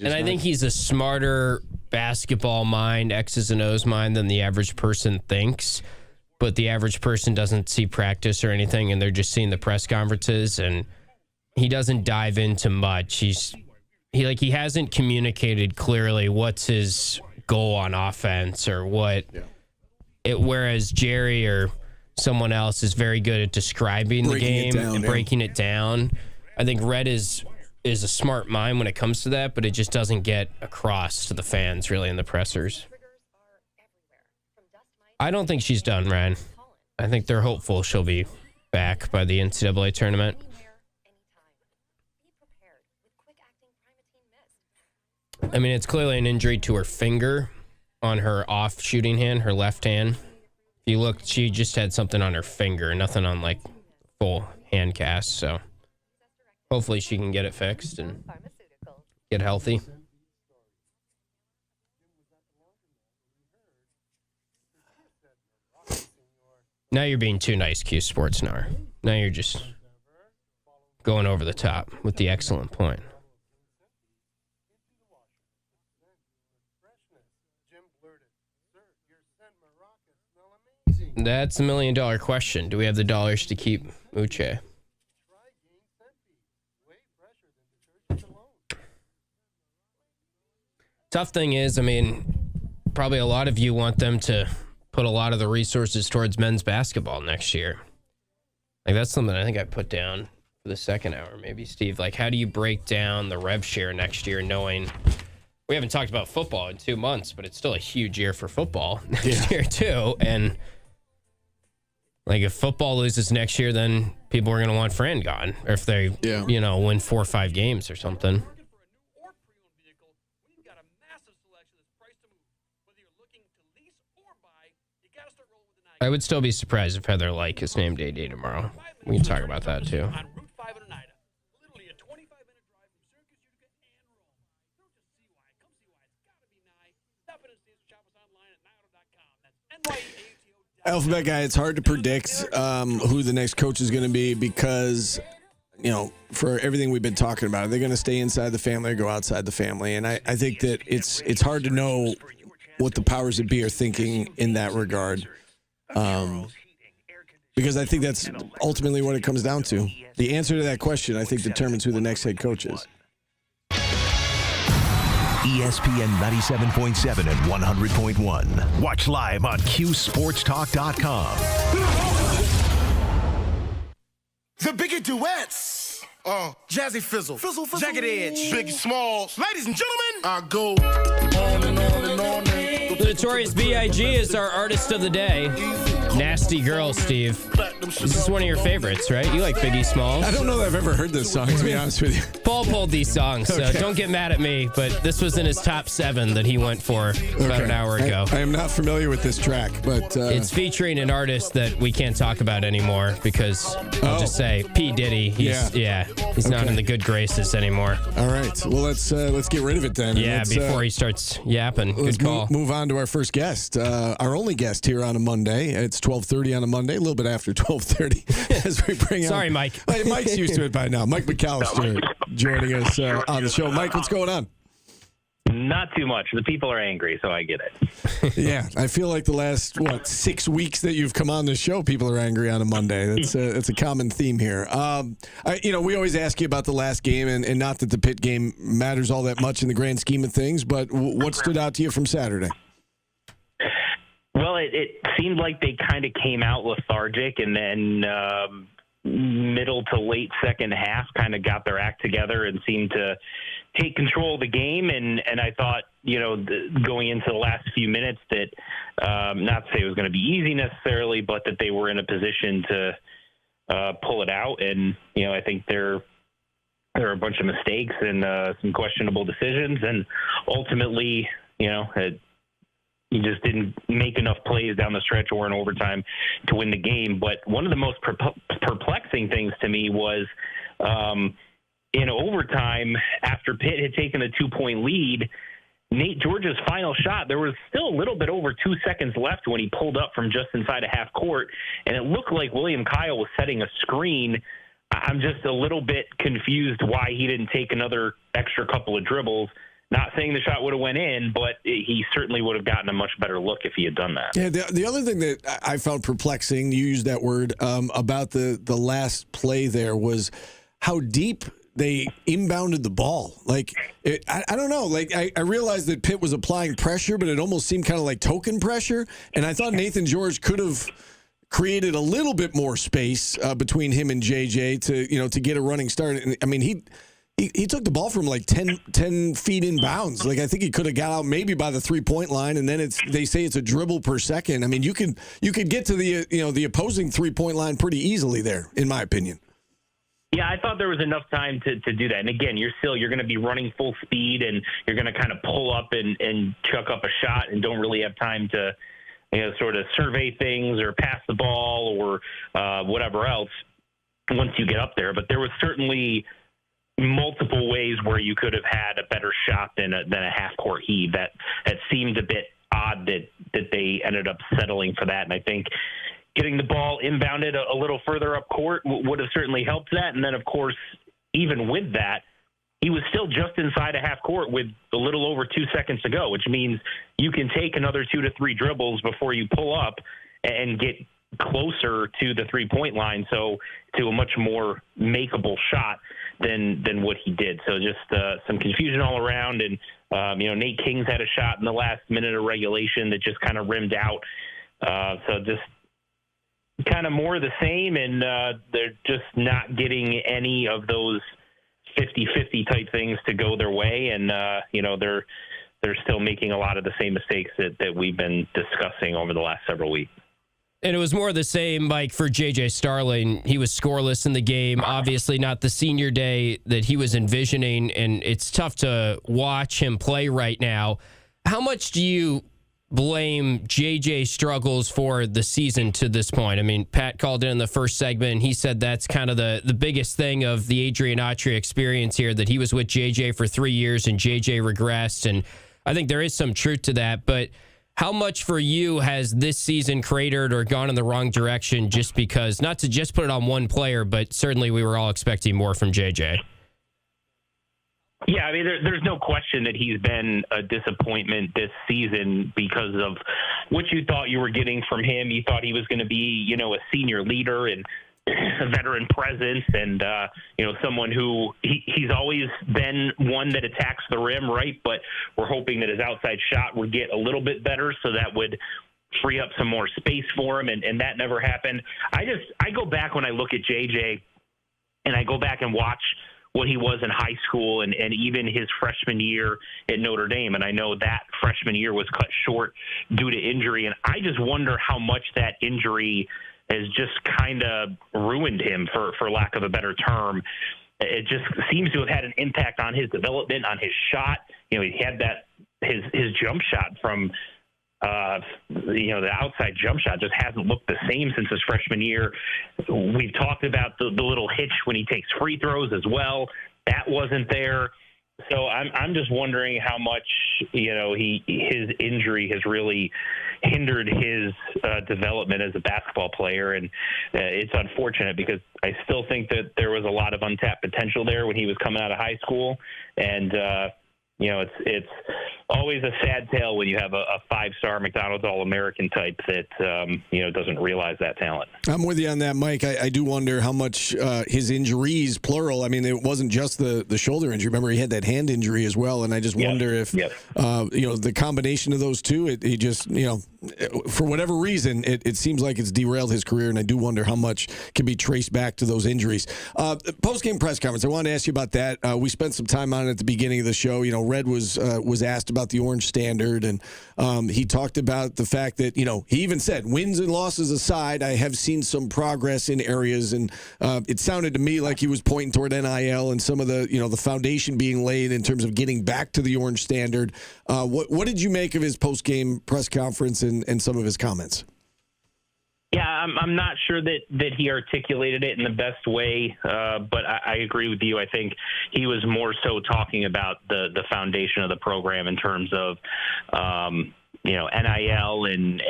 I think he's a smarter basketball mind, X's and O's mind, than the average person thinks. But the average person doesn't see practice or anything, and they're just seeing the press conferences, and he doesn't dive into much. He hasn't communicated clearly what's his goal on offense or what. Yeah. Whereas Jerry or someone else is very good at describing the game and breaking it down. I think Red is a smart mind when it comes to that, but it just doesn't get across to the fans really in the pressers. I don't think she's done, Ryan. I think they're hopeful she'll be back by the NCAA tournament. I mean, it's clearly an injury to her finger on her off shooting hand, her left hand. If you look, she just had something on her finger, nothing on like full hand cast. So hopefully she can get it fixed and get healthy. Now you're being too nice, Q Sports Knower. Now you're just going over the top with the excellent point. That's $1 million question. Do we have the dollars to keep Uche? Tough thing is, I mean, probably a lot of you want them to put a lot of the resources towards men's basketball next year. Like, that's something I think I put down for the second hour, maybe, Steve. Like, how do you break down the rev share next year knowing we haven't talked about football in 2 months, but it's still a huge year for football next year, too. And like, if football loses next year, then people are going to want Fran gone. Or if they, win 4 or 5 games or something. I would still be surprised if Heather Lyke is named AD tomorrow. We can talk about that, too. Alphabet Guy, it's hard to predict who the next coach is going to be because, for everything we've been talking about, are they going to stay inside the family or go outside the family? And I think that it's hard to know what the powers that be are thinking in that regard. Because I think that's ultimately what it comes down to. The answer to that question, I think, determines who the next head coach is. ESPN 97.7 and 100.1. Watch live on QSportsTalk.com. The bigger duets. Jazzy Fizzle. Jagged Edge. Biggie Smalls. Ladies and gentlemen, I go on and on and on. The Notorious B.I.G. is our artist of the day. Nasty Girl, Steve. This is one of your favorites, right? You like Biggie Smalls? I don't know that I've ever heard this song, to be honest with you. Paul pulled these songs, so don't get mad at me, but this was in his top 7 that he went for about an hour ago. I am not familiar with this track, but... it's featuring an artist that we can't talk about anymore because I'll just say P. Diddy. He's not in the good graces anymore. All right. Well, let's get rid of it then. Yeah, before he starts yapping. Good call. Move on to our first guest, our only guest here on a Monday. It's 12:30 on a Monday, a little bit after 12:30 as we bring Sorry, Mike. Mike's used to it by now. Mike McAllister joining us on the show. Mike, what's going on? Not too much. The people are angry, so I get it. Yeah, I feel like the last 6 weeks that you've come on the show, people are angry on a Monday. That's a common theme here. We always ask you about the last game, and not that the Pitt game matters all that much in the grand scheme of things, but what stood out to you from Saturday? Well, it seemed like they kind of came out lethargic, and then middle to late second half kind of got their act together and seemed to take control of the game. And I thought, going into the last few minutes that, not to say it was going to be easy necessarily, but that they were in a position to pull it out. And, I think there are a bunch of mistakes and some questionable decisions. And ultimately, you just didn't make enough plays down the stretch or in overtime to win the game. But one of the most perplexing things to me was in overtime, after Pitt had taken a 2-point lead, Nate George's final shot, there was still a little bit over 2 seconds left when he pulled up from just inside a half court, and it looked like William Kyle was setting a screen. I'm just a little bit confused why he didn't take another extra couple of dribbles. Not saying the shot would have went in, but he certainly would have gotten a much better look if he had done that. Yeah, the other thing that I found perplexing, you used that word, about the last play there was how deep they inbounded the ball. I don't know. I realized that Pitt was applying pressure, but it almost seemed kind of like token pressure. And I thought Nathan George could have created a little bit more space between him and JJ to get a running start. I mean, he took the ball from 10 feet in bounds. I think he could have got out maybe by the 3-point line, and then they say it's a dribble per second. I mean, you could get to the opposing 3-point line pretty easily there, in my opinion. Yeah, I thought there was enough time to do that. And again, you're going to be running full speed, and you're going to kind of pull up and chuck up a shot, and don't really have time to sort of survey things or pass the ball or whatever else once you get up there. But there was certainly multiple ways where you could have had a better shot than a half-court heave. That seemed a bit odd that they ended up settling for that. And I think getting the ball inbounded a little further up court would have certainly helped that. And then, of course, even with that, he was still just inside a half court with a little over 2 seconds to go, which means you can take another 2 to 3 dribbles before you pull up and get closer to the 3-point line, so to a much more makeable shot than what he did. So just some confusion all around. And, Nate King's had a shot in the last minute of regulation that just kind of rimmed out. So just kind of more of the same, and they're just not getting any of those 50-50 type things to go their way. And, they're still making a lot of the same mistakes that we've been discussing over the last several weeks. And it was more of the same, Mike, for J.J. Starling. He was scoreless in the game. Obviously not the senior day that he was envisioning, and it's tough to watch him play right now. How much do you blame J.J. struggles for the season to this point? I mean, Pat called in the first segment, and he said that's kind of the biggest thing of the Adrian Autry experience here, that he was with J.J. for 3 years, and J.J. regressed. And I think there is some truth to that, but how much for you has this season cratered or gone in the wrong direction just because, not to just put it on one player, but certainly we were all expecting more from JJ? Yeah, I mean, there's no question that he's been a disappointment this season because of what you thought you were getting from him. You thought he was going to be, a senior leader and a veteran presence and, someone who he's always been one that attacks the rim, right? But we're hoping that his outside shot would get a little bit better, so that would free up some more space for him, and that never happened. I go back when I look at JJ, and I go back and watch what he was in high school and even his freshman year at Notre Dame. And I know that freshman year was cut short due to injury, and I just wonder how much that injury has just kind of ruined him, for lack of a better term. It just seems to have had an impact on his development, on his shot. He had his jump shot from the outside jump shot just hasn't looked the same since his freshman year. We've talked about the little hitch when he takes free throws as well. That wasn't there. So I'm just wondering how much, his injury has really hindered his development as a basketball player. And it's unfortunate because I still think that there was a lot of untapped potential there when he was coming out of high school. And, it's always a sad tale when you have a 5-star McDonald's All-American type that, doesn't realize that talent. I'm with you on that, Mike. I do wonder how much his injuries, plural, I mean, it wasn't just the shoulder injury. Remember, he had that hand injury as well, and I just wonder if, the combination of those two, he just, for whatever reason, it seems like it's derailed his career, and I do wonder how much can be traced back to those injuries. Post-game press conference, I wanted to ask you about that. We spent some time on it at the beginning of the show. Red was asked about the Orange Standard, and he talked about the fact that, he even said, wins and losses aside, I have seen some progress in areas, and it sounded to me like he was pointing toward NIL and some of the, the foundation being laid in terms of getting back to the Orange Standard. What did you make of his post-game press conference and some of his comments? Yeah, I'm not sure that he articulated it in the best way, but I agree with you. I think he was more so talking about the foundation of the program in terms of, NIL and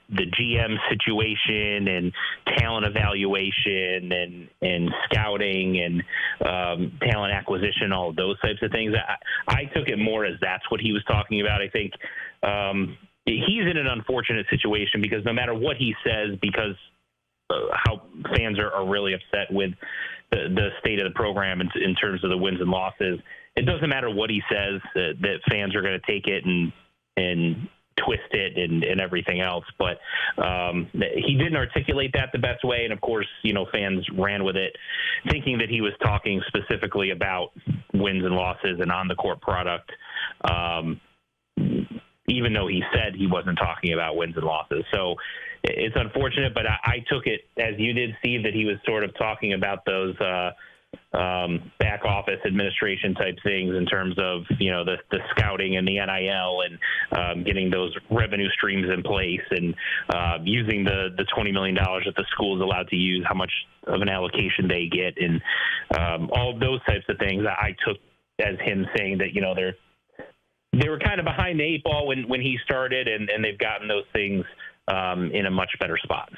the GM situation and talent evaluation and scouting and talent acquisition, all of those types of things. I took it more as that's what he was talking about. I think he's in an unfortunate situation because no matter what he says, because how fans are really upset with the state of the program in terms of the wins and losses, it doesn't matter what he says, that fans are going to take it and twist it and everything else. But he didn't articulate that the best way. And of course, fans ran with it thinking that he was talking specifically about wins and losses and on the court product. Even though he said he wasn't talking about wins and losses. So it's unfortunate, but I took it, as you did, Steve, that he was sort of talking about those back office administration type things in terms of, the scouting and the NIL and getting those revenue streams in place and using the $20 million that the school is allowed to use, how much of an allocation they get, and all of those types of things. I took as him saying that, they were kind of behind the 8 ball when he started, and they've gotten those things in a much better spot.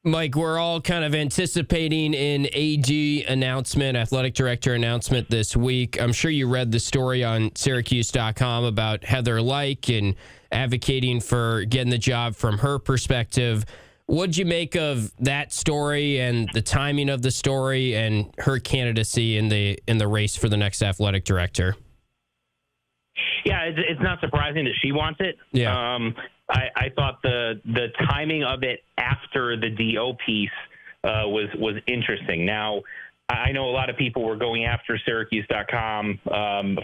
Mike, we're all kind of anticipating an AD announcement, athletic director announcement this week. I'm sure you read the story on Syracuse.com about Heather Lyke and advocating for getting the job from her perspective. What'd you make of that story and the timing of the story and her candidacy in the race for the next athletic director? Yeah, it's not surprising that she wants it. Yeah. I thought the timing of it after the DO piece was interesting. Now, I know a lot of people were going after Syracuse.com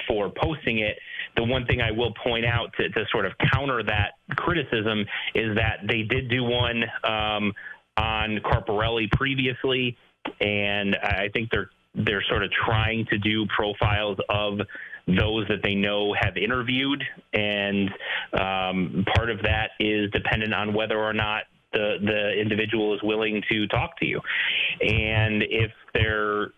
for posting it. The one thing I will point out to sort of counter that criticism is that they did do one on Carparelli previously, and I think they're sort of trying to do profiles of those that they know have interviewed, and part of that is dependent on whether or not the individual is willing to talk to you. And if they're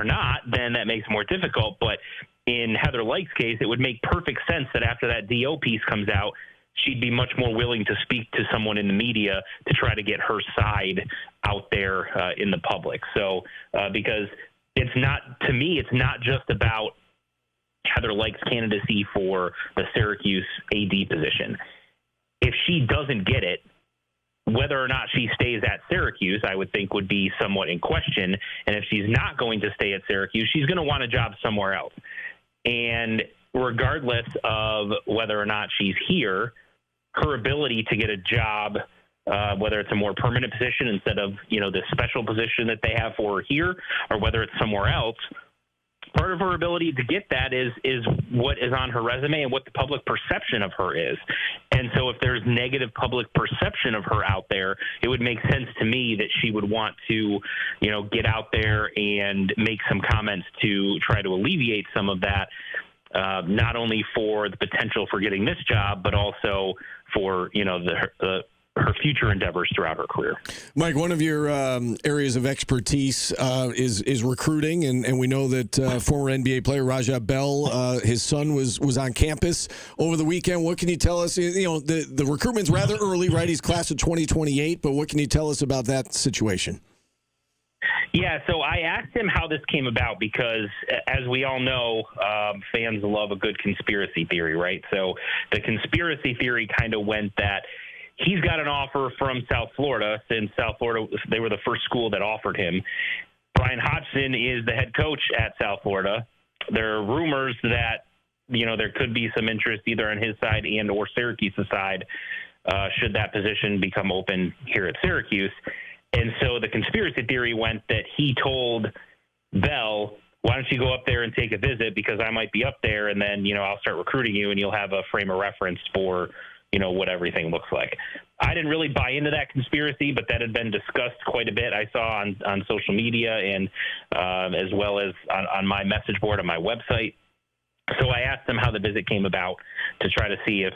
not, then that makes it more difficult. But in Heather Lyke's case, it would make perfect sense that after that DO piece comes out, she'd be much more willing to speak to someone in the media to try to get her side out there in the public. So because it's not just about Heather Lyke's candidacy for the Syracuse AD position. If she doesn't get it, whether or not she stays at Syracuse, I would think would be somewhat in question. And if she's not going to stay at Syracuse, she's going to want a job somewhere else. And regardless of whether or not she's here, her ability to get a job, whether it's a more permanent position instead of, the special position that they have for her here, or whether it's somewhere else, part of her ability to get that is what is on her resume and what the public perception of her is. And so if there's negative public perception of her out there, it would make sense to me that she would want to, get out there and make some comments to try to alleviate some of that, not only for the potential for getting this job, but also for, the her future endeavors throughout her career. Mike, one of your areas of expertise is recruiting, and we know that former NBA player Raja Bell, his son was on campus over the weekend. What can you tell us? You know, the recruitment's rather early, right? He's class of 2028, but what can you tell us about that situation? Yeah, so I asked him how this came about because, as we all know, fans love a good conspiracy theory, right? So the conspiracy theory kind of went that he's got an offer from South Florida, since South Florida, they were the first school that offered him. Brian Hodgson is the head coach at South Florida. There are rumors that, you know, there could be some interest either on his side and or Syracuse's side should that position become open here at Syracuse. And so the conspiracy theory went that he told Bell, why don't you go up there and take a visit, because I might be up there, and then, you know, I'll start recruiting you and you'll have a frame of reference for, you know, what everything looks like. I didn't really buy into that conspiracy, but that had been discussed quite a bit. I saw on social media and as well as on my message board on my website. So I asked him how the visit came about to try to see if,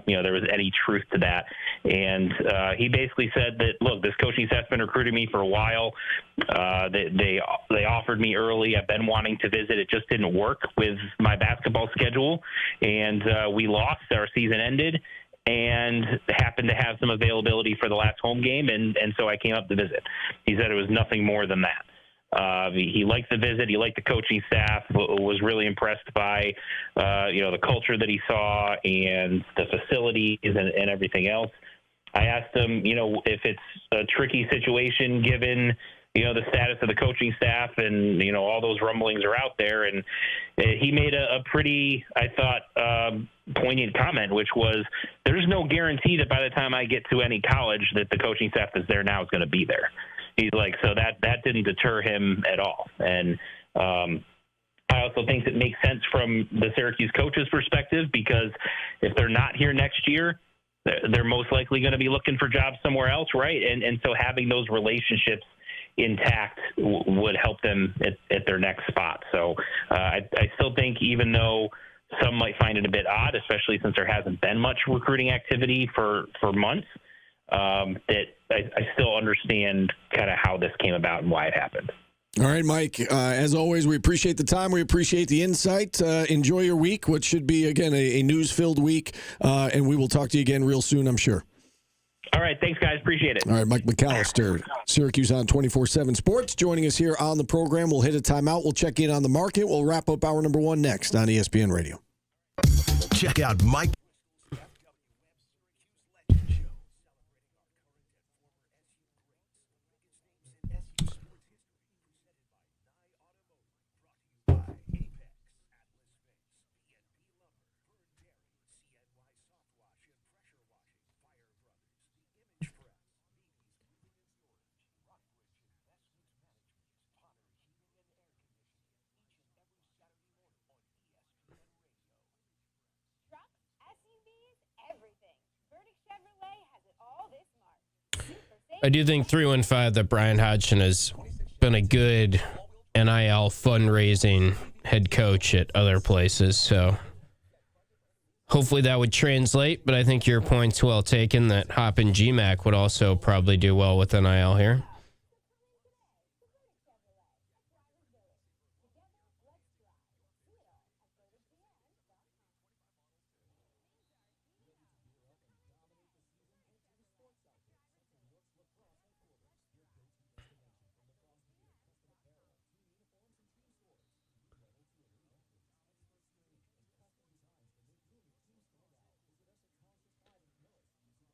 you know, there was any truth to that. And he basically said that, look, this coaching staff's been recruiting me for a while. They offered me early. I've been wanting to visit. It just didn't work with my basketball schedule. And we lost. Our season ended and happened to have some availability for the last home game. And so I came up to visit. He said it was nothing more than that. He liked the visit. He liked the coaching staff. Was really impressed by, you know, the culture that he saw and the facilities and everything else. I asked him, you know, if it's a tricky situation given, you know, the status of the coaching staff and, you know, all those rumblings are out there. And he made a pretty, I thought, poignant comment, which was, there's no guarantee that by the time I get to any college that the coaching staff that's there now is going to be there. He's like, so that didn't deter him at all. And I also think it makes sense from the Syracuse coaches' perspective, because if they're not here next year, they're most likely going to be looking for jobs somewhere else, right? And so having those relationships intact would help them at their next spot. So I still think, even though some might find it a bit odd, especially since there hasn't been much recruiting activity for months, that I still understand kind of how this came about and why it happened. All right, Mike, as always, we appreciate the time. We appreciate the insight. Enjoy your week, which should be, again, a news-filled week, and we will talk to you again real soon, I'm sure. All right, thanks, guys. Appreciate it. All right, Mike McAllister, Syracuse on 24/7 Sports, joining us here on the program. We'll hit a timeout. We'll check in on the market. We'll wrap up hour number 1 next on ESPN Radio. Check out Mike. I do think 315 that Brian Hodgson has been a good NIL fundraising head coach at other places. So hopefully that would translate. But I think your point's well taken that Hop and GMAC would also probably do well with NIL here.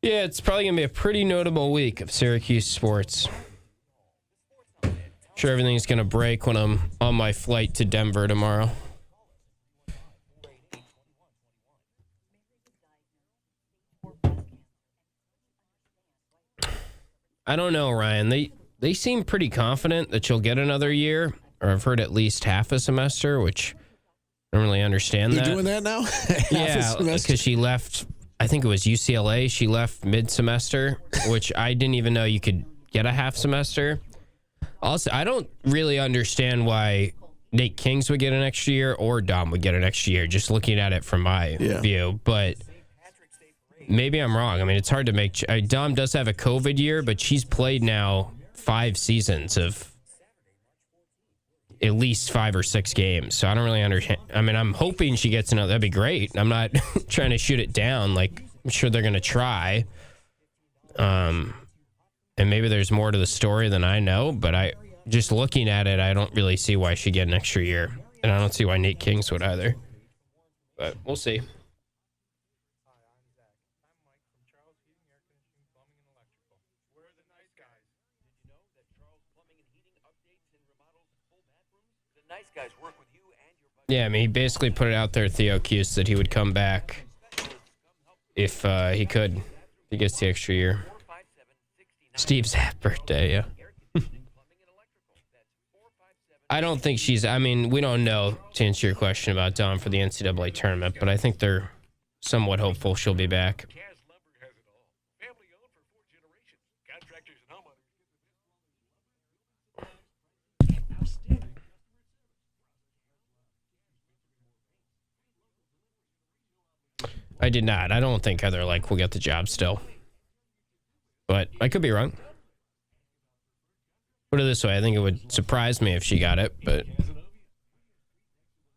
Yeah, it's probably going to be a pretty notable week of Syracuse sports. I'm sure everything's going to break when I'm on my flight to Denver tomorrow. I don't know, Ryan. They seem pretty confident that you'll get another year, or I've heard at least half a semester, which I don't really understand that. They're doing that now? Yeah, because she left... I think it was UCLA. She left mid-semester, which I didn't even know you could get a half semester. Also, I don't really understand why Nate Kings would get an extra year or Dom would get an extra year, just looking at it from my view. But maybe I'm wrong. I mean, it's hard to make. Dom does have a COVID year, but she's played now 5 seasons of at least 5 or 6 games. So I don't really understand. I mean, I'm hoping she gets another. That'd be great. I'm not trying to shoot it down. Like, I'm sure they're going to try. And maybe there's more to the story than I know, but just looking at it, I don't really see why she'd get an extra year. And I don't see why Nate Kings would either. But we'll see. Yeah, I mean, he basically put it out there, Theo Cuse, that he would come back if he could. If he gets the extra year. Steve's birthday, yeah. I don't think we don't know, to answer your question about Dom for the NCAA tournament, but I think they're somewhat hopeful she'll be back. I did not. I don't think Heather will get the job still. But I could be wrong. Put it this way, I think it would surprise me if she got it, but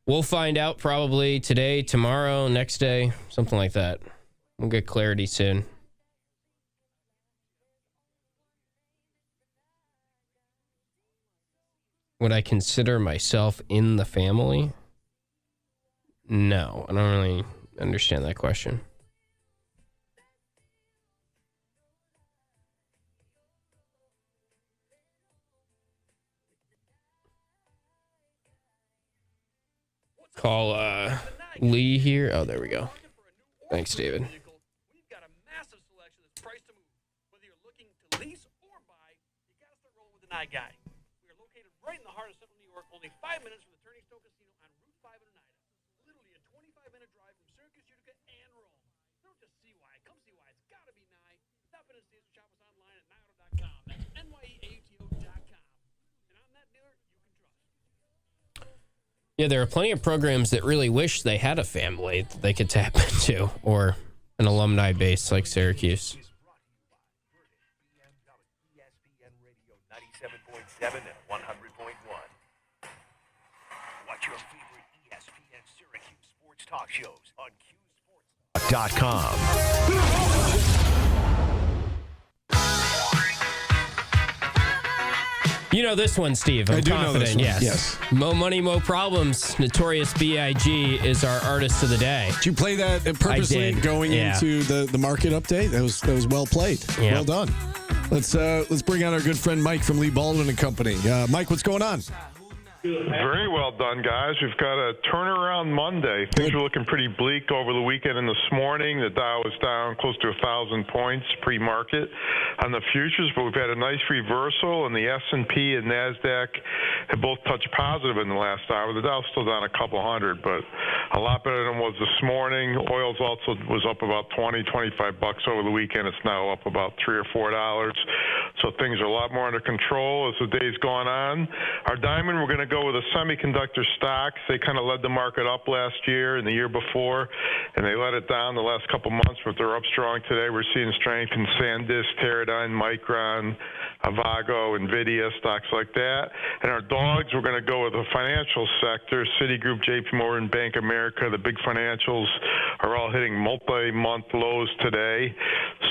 we'll find out probably today, tomorrow, next day, something like that. We'll get clarity soon. Would I consider myself in the family? No, I don't really understand that question. Call Lee here. Oh, there we go. Thanks, David. We've got a massive selection that's priced to move. Whether you're looking to lease or buy, you got to start rolling with an iGuy. We are located right in the heart of Central New York, only 5 minutes from the Turning Stone Casino on Route 5 in Oneida. Literally a 25-minute drive from Syracuse, Utica, and Rome. Don't just see why. Come see why. It's got to be nigh. Stop in and see us. Shop us online at nyauto.com. That's NYEAUTO.com. And on that dealer, you can trust. Yeah, there are plenty of programs that really wish they had a family that they could tap into, or an alumni base like Syracuse. ESPN Radio 97.7 and 100.1. Watch your favorite ESPN Syracuse sports talk shows on QSports.com. You know this one, Steve. I'm confident. Know this one. Yes. Mo Money, Mo Problems. Notorious B.I.G. is our artist of the day. Did you play that purposely going into the market update? That was well played. Yep. Well done. Let's bring out our good friend Mike from Lee Baldwin and Company. Mike, what's going on? Very well done, guys. We've got a turnaround Monday. Things were looking pretty bleak over the weekend and this morning. The Dow was down close to 1,000 points pre-market on the futures, but we've had a nice reversal, and the S&P and NASDAQ have both touched positive in the last hour. The Dow's still down a couple hundred, but a lot better than it was this morning. Oil's also was up about $20-25 over the weekend. It's now up about $3 or $4. So things are a lot more under control as the day's gone on. Our diamond, we're going to go with the semiconductor stocks. They kind of led the market up last year and the year before, and they let it down the last couple months, but they're up strong today. We're seeing strength in SanDisk, Teradyne, Micron, Avago, NVIDIA, stocks like that. And our dogs, we're going to go with the financial sector. Citigroup, JP Morgan, Bank of America, the big financials are all hitting multi-month lows today.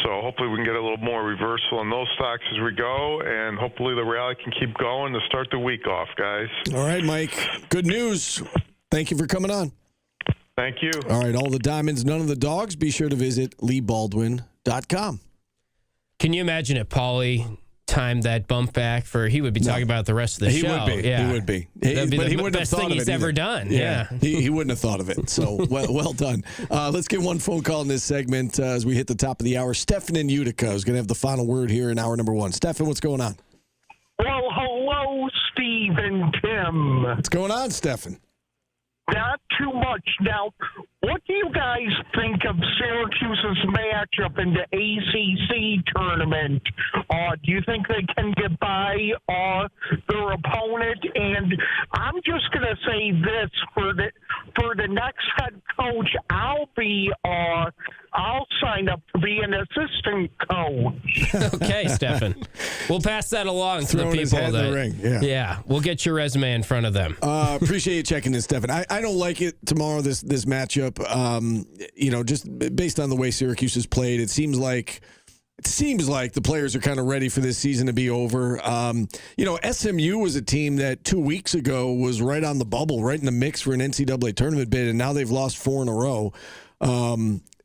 So hopefully we can get a little more reversal in those stocks as we go, and hopefully the rally can keep going to start the week off, guys. All right, Mike. Good news. Thank you for coming on. Thank you. All right, all the diamonds, none of the dogs. Be sure to visit LeeBaldwin.com. Can you imagine if Paulie timed that bump back he would be talking about the rest of the show? He would be. Yeah. He would be. That'd be but the he wouldn't best have thought thing of he's it ever either. done. Yeah. He wouldn't have thought of it. So well done. Let's get one phone call in this segment as we hit the top of the hour. Stefan in Utica is going to have the final word here in hour number 1. Stefan, what's going on? Well, hello, Steve and Tim. What's going on, Stefan? Not too much. Now, what do you guys think of Syracuse's matchup in the ACC Tournament? Do you think they can get by their opponent? And I'm just going to say this, for the next head coach, I'll be I'll sign up to be an assistant coach. Okay, Stefan. We'll pass that along to the Throwing his people. hat in the ring. Yeah, we'll get your resume in front of them. Appreciate you checking in, Stefan. I don't like it tomorrow, this matchup. Just based on the way Syracuse has played, it seems like the players are kind of ready for this season to be over. SMU was a team that 2 weeks ago was right on the bubble, right in the mix for an NCAA tournament bid, and now they've lost 4 in a row.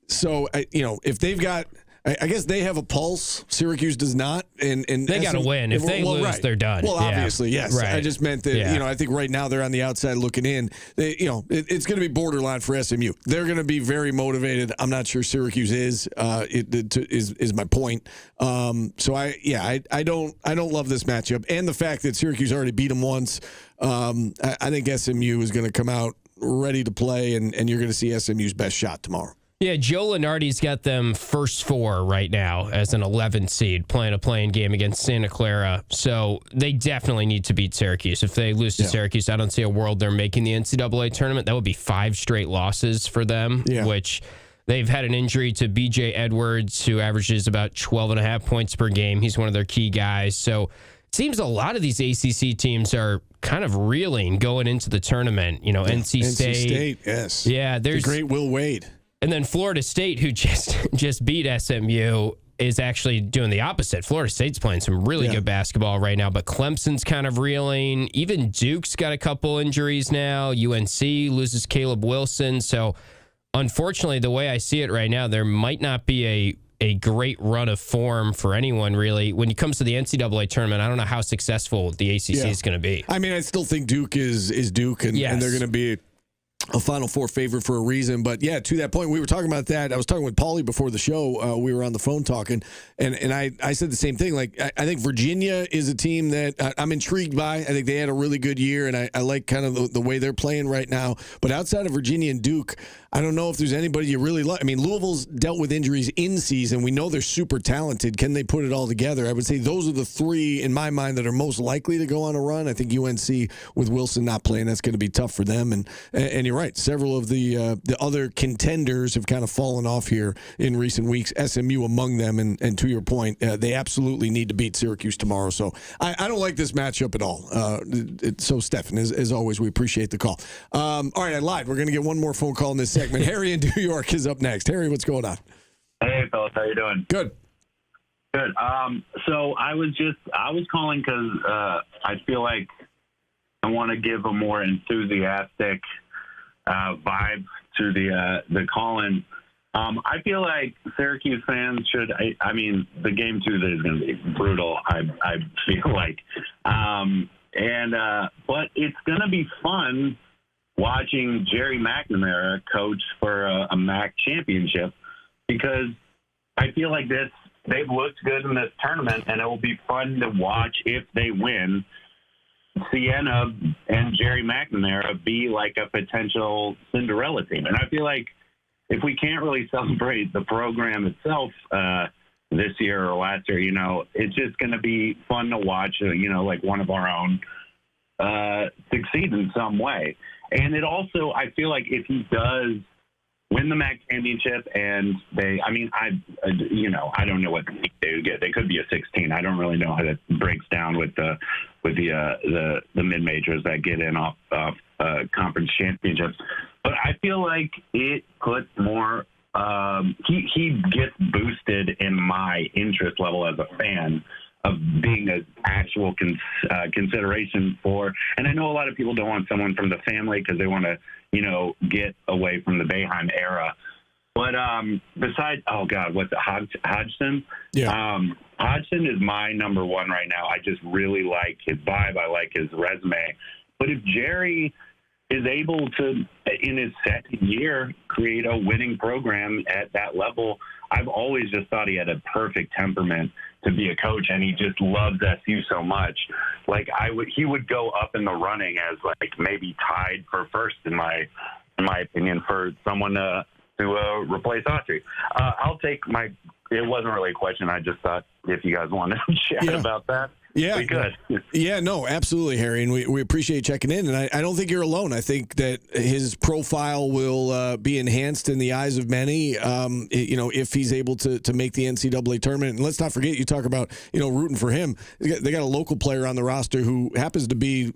If they've got, I guess they have a pulse. Syracuse does not, and they got to win. If they lose, right. they're done. Well, obviously, yes. Right. I just meant that. I think right now they're on the outside looking in. It's going to be borderline for SMU. They're going to be very motivated. I'm not sure Syracuse is. Is my point. I don't love this matchup, and the fact that Syracuse already beat them once. I think SMU is going to come out ready to play, and you're going to see SMU's best shot tomorrow. Yeah, Joe Lunardi's got them first 4 right now as an 11 seed playing a playing game against Santa Clara. So they definitely need to beat Syracuse. If they lose to Syracuse, I don't see a world they're making the NCAA tournament. That would be 5 straight losses for them, which they've had an injury to B.J. Edwards, who averages about 12.5 points per game. He's one of their key guys. So it seems a lot of these ACC teams are kind of reeling going into the tournament. NC State. Yes. Yeah, there's the great Will Wade. And then Florida State, who just beat SMU, is actually doing the opposite. Florida State's playing some really good basketball right now, but Clemson's kind of reeling. Even Duke's got a couple injuries now. UNC loses Caleb Wilson. So, unfortunately, the way I see it right now, there might not be a great run of form for anyone, really. When it comes to the NCAA tournament, I don't know how successful the ACC is going to be. I mean, I still think Duke is Duke, and they're going to be a Final Four favorite for a reason. But yeah, to that point, we were talking about that. I was talking with Paulie before the show. We were on the phone talking, and I said the same thing. Like, I think Virginia is a team that I'm intrigued by. I think they had a really good year, and I like kind of the way they're playing right now. But outside of Virginia and Duke, I don't know if there's anybody you really like. I mean, Louisville's dealt with injuries in season. We know they're super talented. Can they put it all together? I would say those are the 3 in my mind that are most likely to go on a run. I think UNC with Wilson not playing, that's going to be tough for them. And you're right. Several of the other contenders have kind of fallen off here in recent weeks. SMU among them. And to your point, they absolutely need to beat Syracuse tomorrow. So I don't like this matchup at all. So Stefan, as always, we appreciate the call. All right, I lied. We're going to get one more phone call in this segment. Harry in New York is up next. Harry, what's going on? Hey, fellas, how you doing? Good. Good. So I was calling because I feel like I want to give a more enthusiastic vibe to the call-in. I feel like Syracuse fans should. I mean, the game Tuesday is going to be brutal. I feel like, but it's going to be fun watching Jerry McNamara coach for a MAC championship, because I feel like they've looked good in this tournament, and it will be fun to watch if they win. Sienna and Jerry McNamara be like a potential Cinderella team. And I feel like if we can't really celebrate the program itself this year or last year, it's just going to be fun to watch, like one of our own succeed in some way. And it also, I feel like if he does win the MAC championship, and I don't know what they would get. They could be a 16. I don't really know how that breaks down with the mid majors that get in off conference championships. But I feel like it puts more. He gets boosted in my interest level as a fan of being an actual consideration for. And I know a lot of people don't want someone from the family because they want to, get away from the Boeheim era. But besides, what's it, Hodgson? Yeah. Hodgson is my number one right now. I just really like his vibe. I like his resume. But if Jerry is able to, in his second year, create a winning program at that level, I've always just thought he had a perfect temperament to be a coach, and he just loves SU so much. Like he would go up in the running as like maybe tied for first in my opinion for someone to replace Autry. I'll take it wasn't really a question. I just thought if you guys wanted to chat about that. Yeah. We good. Yeah, no, absolutely, Harry, and we appreciate you checking in. And I don't think you're alone. I think that his profile will be enhanced in the eyes of many, if he's able to make the NCAA tournament. And let's not forget, you talk about, rooting for him. They got a local player on the roster who happens to be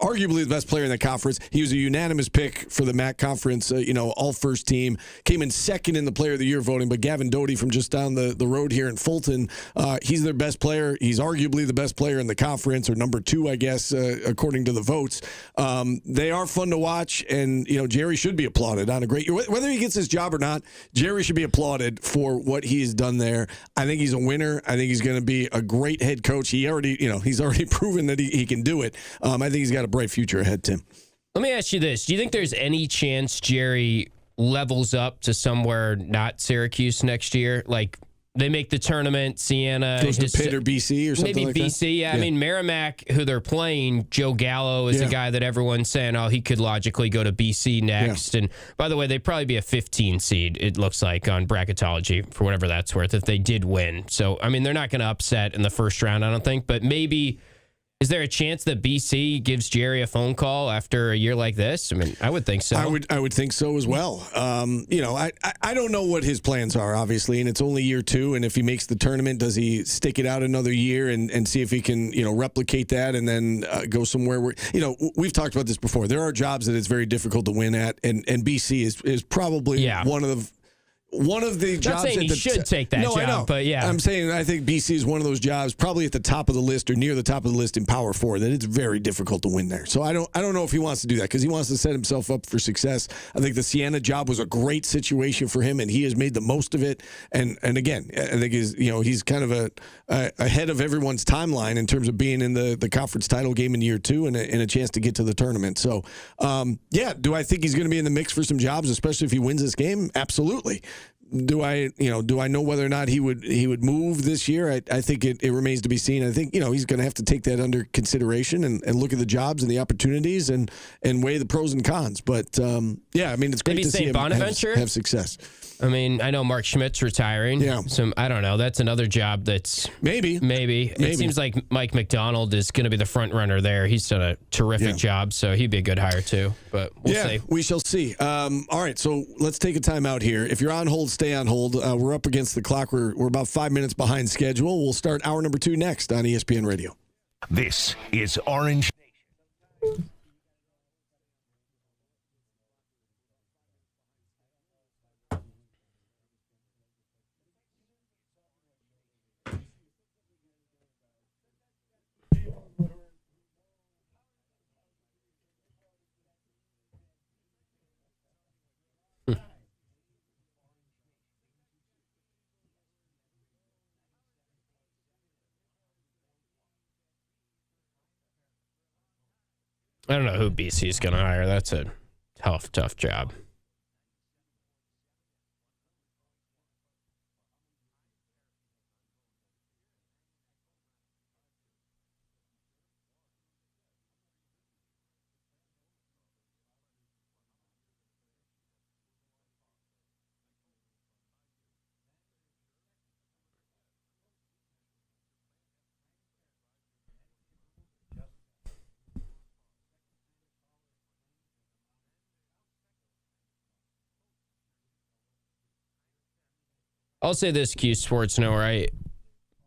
arguably the best player in the conference. He was a unanimous pick for the MAC conference, all first team. Came in second in the player of the year voting, but Gavin Doty from just down the road here in Fulton, he's their best player. He's arguably the best player in the conference, or number 2, I guess, according to the votes. They are fun to watch, and, Jerry should be applauded on a great year. Whether he gets his job or not, Jerry should be applauded for what he's done there. I think he's a winner. I think he's going to be a great head coach. He already, he's already proven that he can do it. I think he's got a bright future ahead, Tim. Let me ask you this. Do you think there's any chance Jerry levels up to somewhere not Syracuse next year? Like, they make the tournament, Siena. Goes to Pitt or BC or something maybe like BC, that? yeah. I mean, Merrimack, who they're playing, Joe Gallo is a guy that everyone's saying, he could logically go to BC next. Yeah. And by the way, they'd probably be a 15 seed, it looks like, on bracketology, for whatever that's worth, if they did win. So, I mean, they're not going to upset in the first round, I don't think. But maybe... Is there a chance that BC gives Jerry a phone call after a year like this? I mean, I would think so. I would think so as well. I don't know what his plans are, obviously, and it's only year 2. And if he makes the tournament, does he stick it out another year and see if he can, replicate that and then go somewhere where, we've talked about this before. There are jobs that it's very difficult to win at, and BC is probably one of the jobs. Not saying he should take that job, I know. But yeah. I'm saying I think BC is one of those jobs probably at the top of the list or near the top of the list in Power 4 that it's very difficult to win there. So I don't know if he wants to do that because he wants to set himself up for success. I think the Siena job was a great situation for him, and he has made the most of it. And again, I think he's kind of ahead of everyone's timeline in terms of being in the conference title game in year 2 and a chance to get to the tournament. So do I think he's going to be in the mix for some jobs, especially if he wins this game? Absolutely. Do I know whether or not he would move this year? I think it remains to be seen. I think, he's going to have to take that under consideration and look at the jobs and the opportunities and weigh the pros and cons. But, it's great to see him have success. I mean, I know Mark Schmidt's retiring. Yeah. So I don't know. That's another job that's maybe. It seems like Mike McDonald is going to be the front runner there. He's done a terrific job, so he'd be a good hire too. But we'll see. We shall see. All right, so let's take a time out here. If you're on hold, stay on hold. We're up against the clock. We're about 5 minutes behind schedule. We'll start hour number 2 next on ESPN Radio. This is Orange. I don't know who BC is going to hire. That's a tough job. I'll say this, Q Sports Know,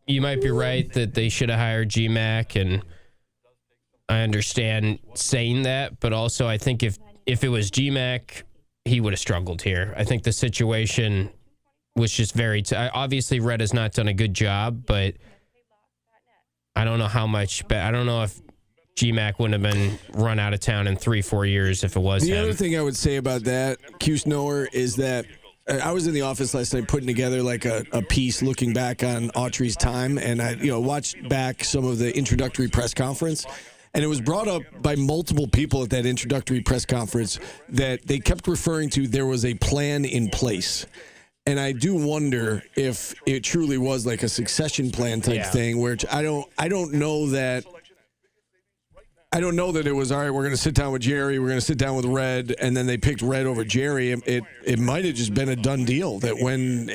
you might be right that they should have hired GMAC, and I understand saying that, but also I think if it was GMAC, he would have struggled here. I think the situation was just very... obviously, Red has not done a good job, but I don't know how much... I don't know if GMAC wouldn't have been run out of town in 3-4 years if it was him. The other thing I would say about that, Q Snower, is that I was in the office last night putting together like a piece looking back on Autry's time, and I watched back some of the introductory press conference, and it was brought up by multiple people at that introductory press conference that they kept referring to there was a plan in place. And I do wonder if it truly was like a succession plan type thing, where I don't know that. I don't know that it was, all right, we're going to sit down with Jerry, we're going to sit down with Red, and then they picked Red over Jerry. It might have just been a done deal that when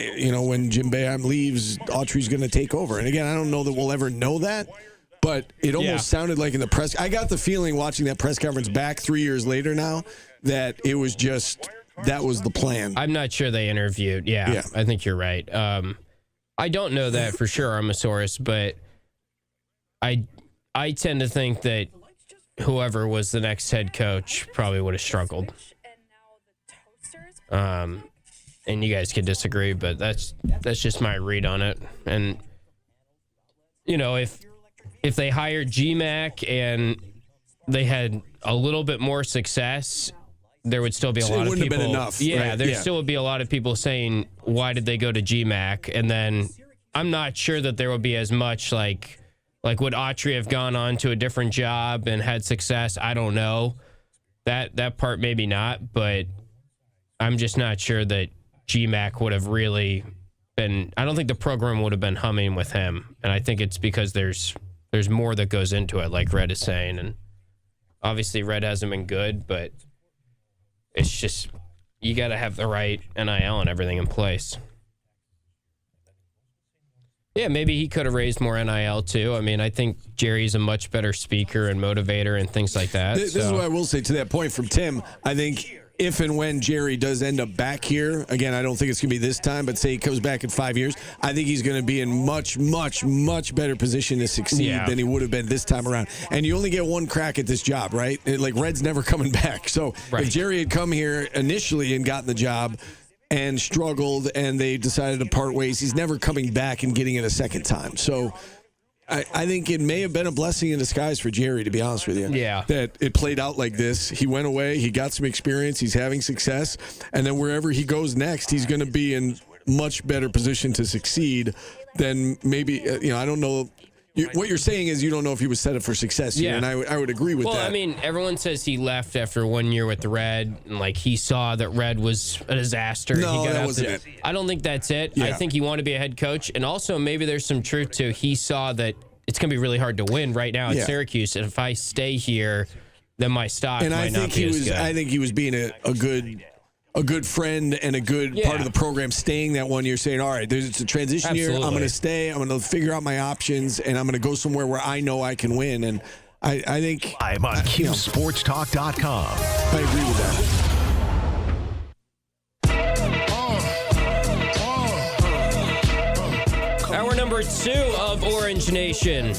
Jim Boeheim leaves, Autry's going to take over. And again, I don't know that we'll ever know that, but it almost sounded like in the press. I got the feeling watching that press conference back 3 years later now that it was just that was the plan. I'm not sure they interviewed. Yeah. I think you're right. I don't know that for sure, Armosaurus, but I tend to think that whoever was the next head coach probably would have struggled. And you guys could disagree, but that's just my read on it. And you know, if they hired GMAC and they had a little bit more success, there would still be a lot of people. It wouldn't have been enough. Yeah, right? There still would be a lot of people saying, "Why did they go to GMAC?" And then I'm not sure that there would be as much like would Autry have gone on to a different job and had success? I don't know. That part maybe not, but I'm just not sure that GMAC would have really been. I don't think the program would have been humming with him, and I think it's because there's more that goes into it, like Red is saying, and obviously Red hasn't been good, but it's just you got to have the right NIL and everything in place. Yeah, maybe he could have raised more NIL too. I mean, I think Jerry's a much better speaker and motivator and things like that. This is what I will say to that point from Tim. I think if and when Jerry does end up back here, again, I don't think it's going to be this time, but say he comes back in 5 years, I think he's going to be in much, much, much better position to succeed than he would have been this time around. And you only get one crack at this job, right? Like, Red's never coming back. So if Jerry had come here initially and gotten the job and struggled and they decided to part ways, he's never coming back and getting it a second time. So I think it may have been a blessing in disguise for Jerry, to be honest with you. Yeah. That it played out like this. He went away. He got some experience. He's having success. And then wherever he goes next, he's going to be in much better position to succeed than maybe, I don't know. What you're saying is you don't know if he was set up for success here, and I would agree with that. Well, I mean, everyone says he left after 1 year with the Red, and like he saw that Red was a disaster. No, that wasn't it. I don't think that's it. Yeah. I think he wanted to be a head coach, and also maybe there's some truth to he saw that it's going to be really hard to win right now at Syracuse, and if I stay here, then my stock might not be as good. I think he was being a good friend and a good part of the program, staying that 1 year, saying, all right, it's a transition year. I'm going to stay. I'm going to figure out my options, and I'm going to go somewhere where I know I can win. And I think I'm on QSportsTalk.com. I agree with that. Hour number 2 of Orange Nation.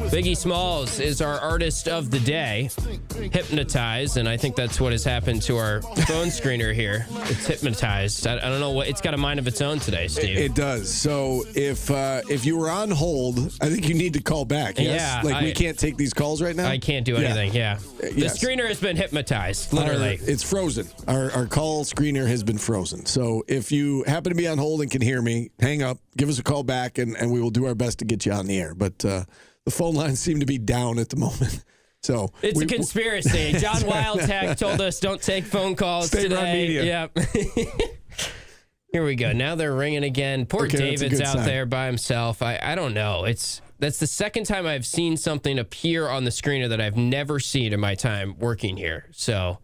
Biggie Smalls is our artist of the day. Hypnotized, and I think that's what has happened to our phone screener here. It's hypnotized. I don't know what. It's got a mind of its own today, Steve. It does. So if you were on hold, I think you need to call back. Yes? Yeah. We can't take these calls right now? I can't do anything, The screener has been hypnotized, literally. It's frozen. Our call screener has been frozen. So if you happen to be on hold and can hear me, hang up, give us a call back, and we will do our best to get you on the air. But the phone lines seem to be down at the moment. So it's a conspiracy. John Wildhack told us don't take phone calls today. Yep. Here we go. Now they're ringing again. Poor David's out there by himself. I don't know. That's the second time I've seen something appear on the screener that I've never seen in my time working here. So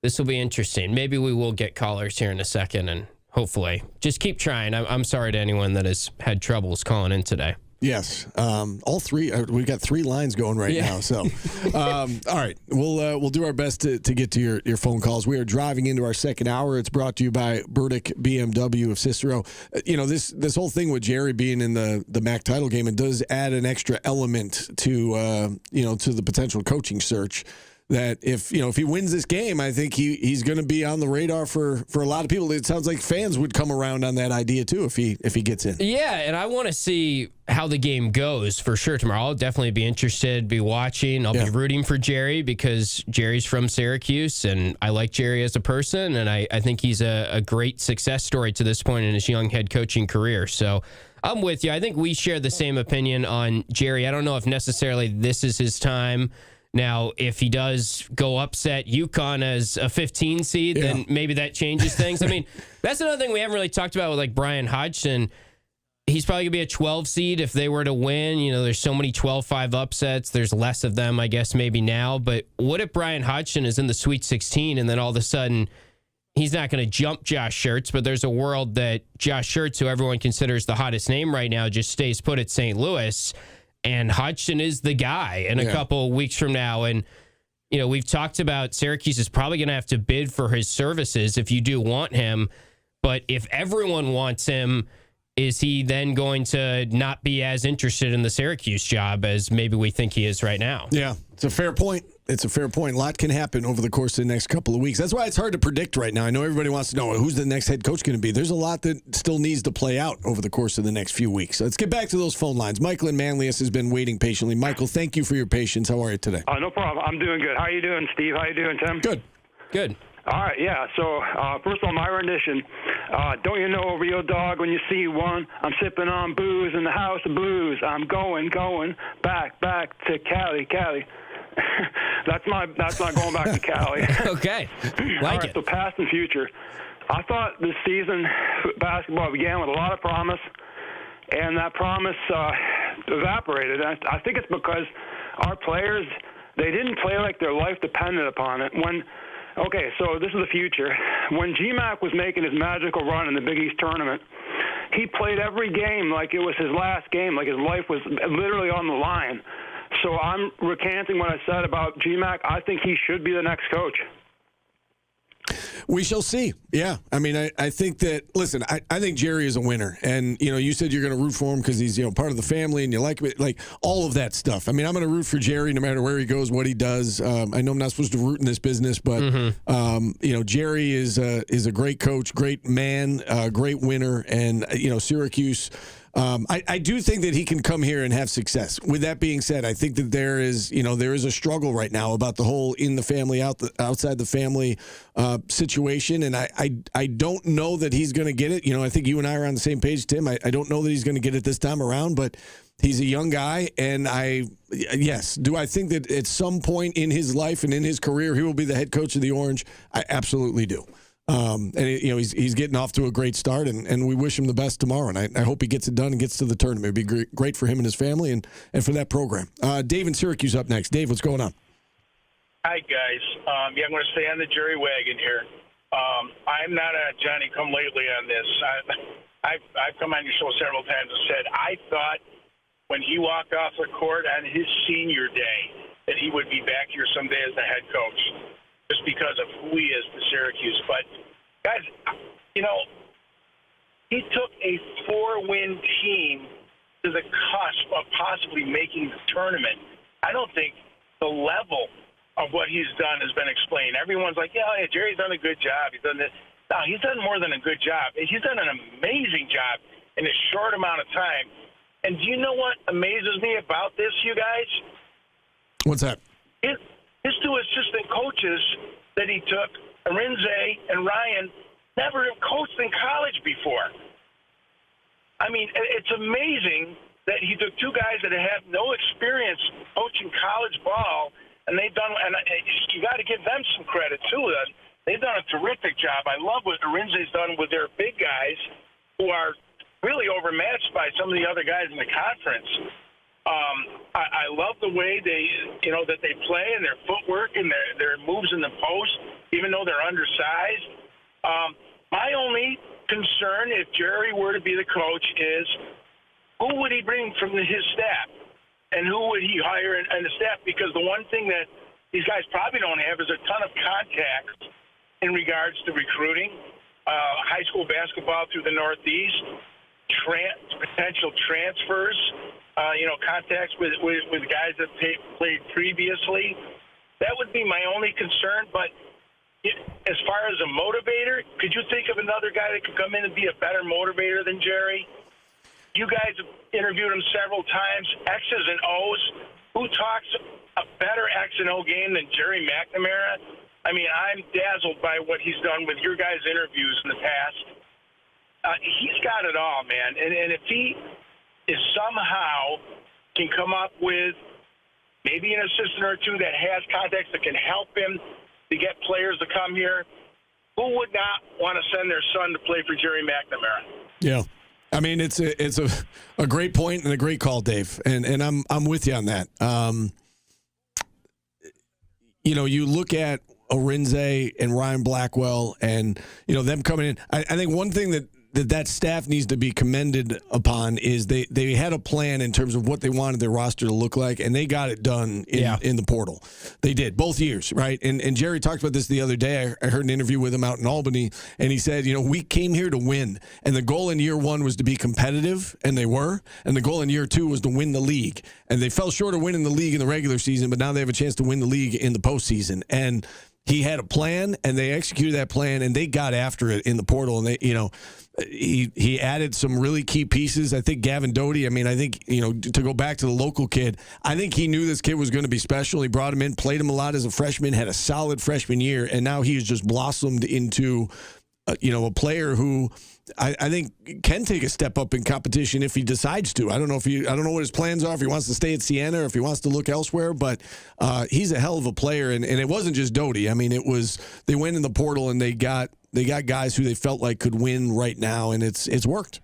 this will be interesting. Maybe we will get callers here in a second, and hopefully just keep trying. I'm sorry to anyone that has had troubles calling in today. Yes, all three. We've got 3 lines going right now. So, all right, we'll do our best to get to your phone calls. We are driving into our second hour. It's brought to you by Burdick BMW of Cicero. This whole thing with Jerry being in the MAC title game, it does add an extra element to to the potential coaching search. That if he wins this game, I think he's going to be on the radar for a lot of people. It sounds like fans would come around on that idea too if he gets in. Yeah, and I want to see how the game goes for sure tomorrow. I'll definitely be interested, be watching. I'll be rooting for Jerry because Jerry's from Syracuse, and I like Jerry as a person, and I think he's a great success story to this point in his young head coaching career. So I'm with you. I think we share the same opinion on Jerry. I don't know if necessarily this is his time. Now, if he does go upset UConn as a 15 seed, then maybe that changes things. I mean, that's another thing we haven't really talked about with like Brian Hodgson. He's probably going to be a 12 seed if they were to win. There's so many 12-5 upsets. There's less of them, I guess, maybe now. But what if Brian Hodgson is in the Sweet 16 and then all of a sudden he's not going to jump Josh Schertz, but there's a world that Josh Schertz, who everyone considers the hottest name right now, just stays put at St. Louis. and Hodgson is the guy in a couple of weeks from now. And, you know, we've talked about Syracuse is probably going to have to bid for his services if you do want him. But if everyone wants him, is he then going to not be as interested in the Syracuse job as maybe we think he is right now? Yeah, it's a fair point. It's a fair point. A lot can happen over the course of the next couple of weeks. That's why it's hard to predict right now. I know everybody wants to know who's the next head coach going to be. There's a lot that still needs to play out over the course of the next few weeks. So let's get back to those phone lines. Michael in Manlius has been waiting patiently. Michael, thank you for your patience. How are you today? No problem. I'm doing good. How you doing, Steve? How you doing, Tim? Good. Good. All right, yeah. So, first of all, my rendition. Don't you know a real dog when you see one? I'm sipping on booze in the house of blues. I'm going back to Cali. That's my going back to Cali. Okay. All right, so past and future. I thought this season basketball began with a lot of promise, and that promise evaporated. I think it's because our players, they didn't play like their life depended upon it. Okay, so this is the future. When GMAC was making his magical run in the Big East tournament, he played every game like it was his last game, like his life was literally on the line. So I'm recanting what I said about GMAC. I think he should be the next coach. We shall see. Yeah. I mean, I think that, listen, I think Jerry is a winner. And, you know, you said you're going to root for him because he's, you know, part of the family and you like all of that stuff. I mean, I'm going to root for Jerry no matter where he goes, what he does. I know I'm not supposed to root in this business, but, you know, Jerry is a great coach, great man, great winner. And, you know, Syracuse, I do think that he can come here and have success. With that being said, I think that there is a struggle right now about the whole in the family, outside the family situation. And I don't know that he's going to get it. You know, I think you and I are on the same page, Tim. I don't know that he's going to get it this time around, but he's a young guy. And do I think that at some point in his life and in his career, he will be the head coach of the Orange? I absolutely do. And you know, he's getting off to a great start, and we wish him the best tomorrow. And I hope he gets it done and gets to the tournament. It'd be great for him and his family and for that program. Dave in Syracuse up next. Dave, what's going on? Hi, guys. I'm going to stay on the Jerry wagon here. I'm not a Johnny-come-lately on this. I've come on your show several times and said I thought when he walked off the court on his senior day that he would be back here someday as the head coach, just because of who he is to Syracuse. But, guys, you know, he took a 4-win team to the cusp of possibly making the tournament. I don't think the level of what he's done has been explained. Everyone's like, yeah, Jerry's done a good job. He's done this. No, he's done more than a good job. He's done an amazing job in a short amount of time. And do you know what amazes me about this, you guys? What's that? His two assistant coaches that he took, Arinze and Ryan, never have coached in college before. I mean, it's amazing that he took two guys that have no experience coaching college ball, and they've done. And you got to give them some credit too. They've done a terrific job. I love what Arinze's done with their big guys, who are really overmatched by some of the other guys in the conference. I love the way that they play and their footwork and their moves in the post, even though they're undersized. My only concern, if Jerry were to be the coach, is who would he bring from his staff, and who would he hire in the staff? Because the one thing that these guys probably don't have is a ton of contacts in regards to recruiting, high school basketball through the Northeast, potential transfers. Contacts with guys that played previously. That would be my only concern. But as far as a motivator, could you think of another guy that could come in and be a better motivator than Jerry? You guys have interviewed him several times. X's and O's. Who talks a better X and O game than Jerry McNamara? I mean, I'm dazzled by what he's done with your guys' interviews in the past. He's got it all, man. And if he is somehow can come up with maybe an assistant or two that has contacts that can help him to get players to come here, who would not want to send their son to play for Jerry McNamara? Yeah. I mean, it's a great point and a great call, Dave. And I'm with you on that. You look at Arinze and Ryan Blackwell and, them coming in. I think one thing that that staff needs to be commended upon is they had a plan in terms of what they wanted their roster to look like, and they got it done in the portal. They did, both years, right? And Jerry talked about this the other day. I heard an interview with him out in Albany, and he said, we came here to win, and the goal in year one was to be competitive, and they were, and the goal in year two was to win the league. And they fell short of winning the league in the regular season, but now they have a chance to win the league in the postseason. And he had a plan, and they executed that plan, and they got after it in the portal. And they, he added some really key pieces. I think Gavin Doty. I mean, I think to go back to the local kid, I think he knew this kid was going to be special. He brought him in, played him a lot as a freshman, had a solid freshman year, and now he has just blossomed into a player who I think can take a step up in competition if he decides to. I don't know what his plans are, if he wants to stay at Siena or if he wants to look elsewhere, but he's a hell of a player. And it wasn't just Doty. I mean, they went in the portal and they got guys who they felt like could win right now, and it's worked.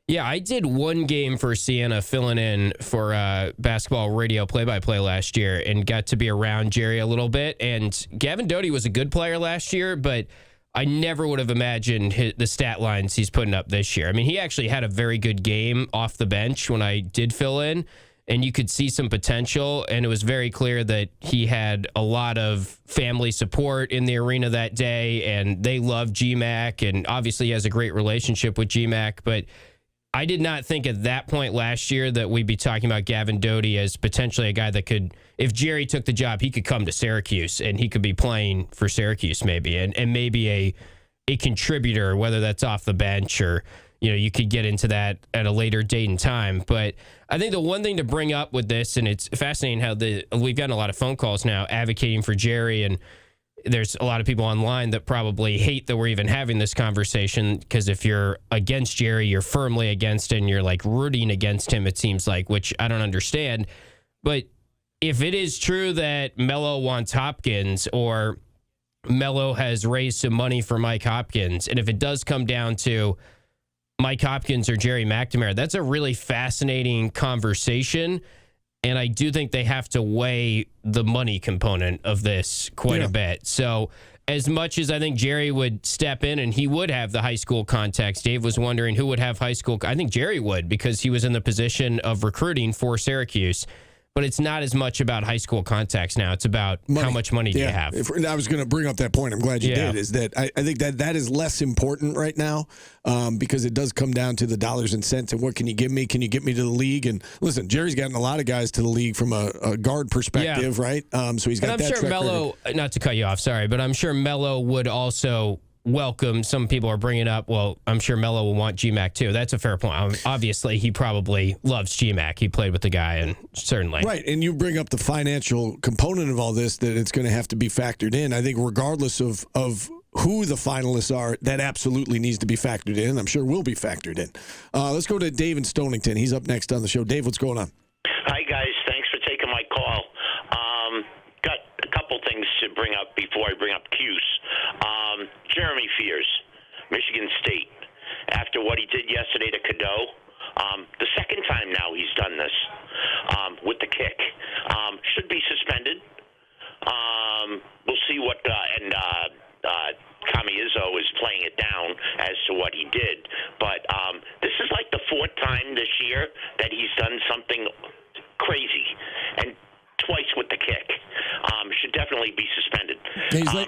Yeah, I did one game for Siena filling in for basketball radio play-by-play last year and got to be around Jerry a little bit. And Gavin Doty was a good player last year, but I never would have imagined the stat lines he's putting up this year. I mean, he actually had a very good game off the bench when I did fill in, and you could see some potential, and it was very clear that he had a lot of family support in the arena that day, and they love GMAC, and obviously he has a great relationship with GMAC, but I did not think at that point last year that we'd be talking about Gavin Doty as potentially a guy that could, if Jerry took the job, he could come to Syracuse and he could be playing for Syracuse maybe, and maybe a contributor, whether that's off the bench or, you could get into that at a later date and time. But I think the one thing to bring up with this, and it's fascinating how we've gotten a lot of phone calls now advocating for Jerry, and there's a lot of people online that probably hate that we're even having this conversation, because if you're against Jerry, you're firmly against it and you're like rooting against him, it seems like, which I don't understand. But if it is true that Melo wants Hopkins, or Melo has raised some money for Mike Hopkins, and if it does come down to Mike Hopkins or Jerry McNamara, that's a really fascinating conversation. And I do think they have to weigh the money component of this quite a bit. So as much as I think Jerry would step in and he would have the high school contacts, Dave was wondering who would have high school. I think Jerry would, because he was in the position of recruiting for Syracuse. But it's not as much about high school contacts now. It's about how much money do you have. I was going to bring up that point. I'm glad you did. Is that I think that is less important right now, because it does come down to the dollars and cents and what can you give me? Can you get me to the league? And listen, Jerry's gotten a lot of guys to the league from a guard perspective, right? So he's got and I'm that. Sure Melo, not to cut you off, sorry, but I'm sure Melo would also welcome. Some people are bringing up, well, I'm sure Melo will want GMAC too. That's a fair point. Obviously, he probably loves GMAC. He played with the guy, and certainly. Right, and you bring up the financial component of all this, that it's going to have to be factored in. I think regardless of who the finalists are, that absolutely needs to be factored in. I'm sure will be factored in. Let's go to Dave in Stonington. He's up next on the show. Dave, what's going on? Hi, guys. Thanks for taking my call. Got a couple things to bring up before I bring up Cuse. Jeremy Fears, Michigan State. After what he did yesterday to Cadeau, the second time now he's done this with the kick. Should be suspended. We'll see what and Tommy Izzo is playing it down as to what he did. But this is like the fourth time this year that he's done something crazy, and twice with the kick. Should definitely be suspended.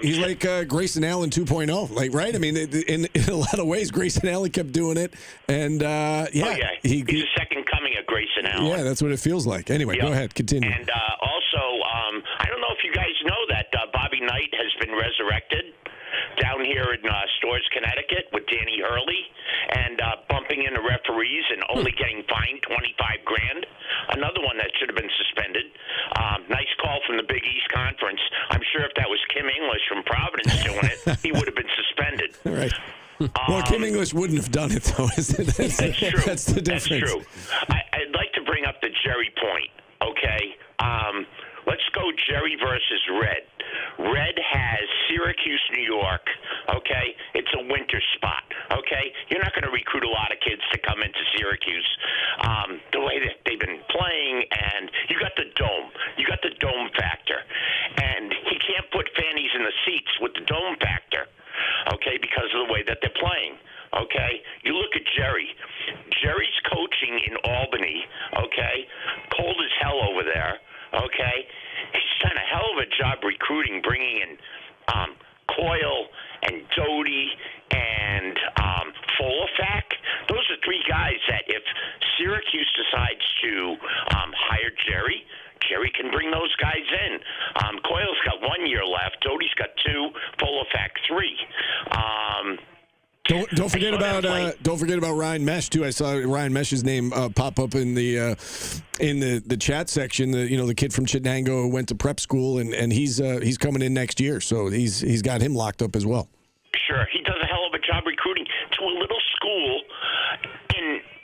He's like Grayson Allen 2.0, like, right? I mean, in a lot of ways, Grayson Allen kept doing it, and he's the second coming of Grayson Allen. Yeah, that's what it feels like. Anyway, Go ahead, continue. And also, I don't know if you guys know that Bobby Knight has been resurrected down here in Storrs, Connecticut, with Danny Hurley, and bumping into referees and only getting fined $25,000. Another one that should have been suspended. Nice call from the Big East Conference. I'm sure if that was Kim English from Providence doing it, he would have been suspended. Right. Well, Kim English wouldn't have done it, though. That's true. That's the difference. That's true. I'd like to bring up the Jerry point, okay? Let's go Jerry versus Red. Red has Syracuse, New York, okay? It's a winter spot, okay? You're not going to recruit a lot of kids to come into Syracuse the way that they've been playing, and you got the dome. You got the dome factor. And he can't put fannies in the seats with the dome factor, okay, because of the way that they're playing, okay? You look at Albany, okay? Cold as hell over there, okay? He's done a hell of a job recruiting, bringing in Coyle and Doty and Folafak. Those are three guys that if Syracuse decides to hire Jerry can bring those guys in. Coyle's got 1 year left. Doty's got 2. Folafak 3. Don't forget about Ryan Mesh too. I saw Ryan Mesh's name pop up in the chat section. The kid from Chattanooga who went to prep school and he's coming in next year, so he's got him locked up as well. Sure, he does a hell of a job recruiting to a little school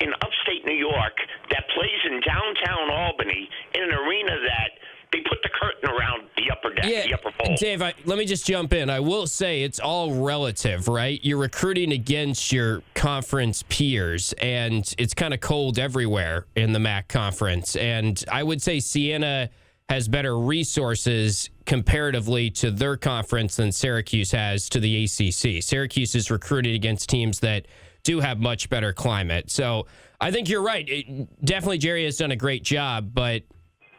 in upstate New York that plays in downtown Albany in an arena that they put the curtain around the upper deck, the upper bowl. Dave, let me just jump in. I will say it's all relative, right? You're recruiting against your conference peers, and it's kind of cold everywhere in the MAC conference. And I would say Siena has better resources comparatively to their conference than Syracuse has to the ACC. Syracuse is recruited against teams that do have much better climate. So I think you're right. Definitely Jerry has done a great job, but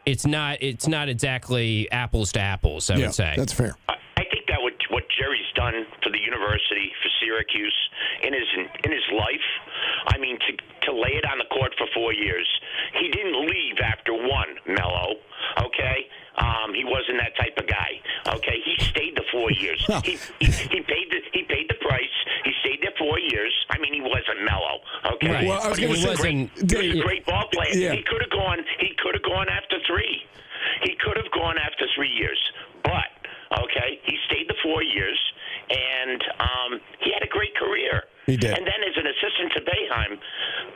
it's not exactly apples to apples, I would say. That's fair. I think that what Jerry's done for the university, for Syracuse, in his life, I mean, to lay it on the court for 4 years. He didn't leave after one, Mello, okay? He wasn't that type of guy, okay? He stayed the 4 years. He paid the price. He stayed there 4 years. I mean, he wasn't Mello, okay? Right. Well, I was he was say, a great ball player. Yeah. He could have gone after 3. He could have gone after 3 years, but okay, he stayed the 4 years, and he had a great career. He did. And then as an assistant to Boeheim,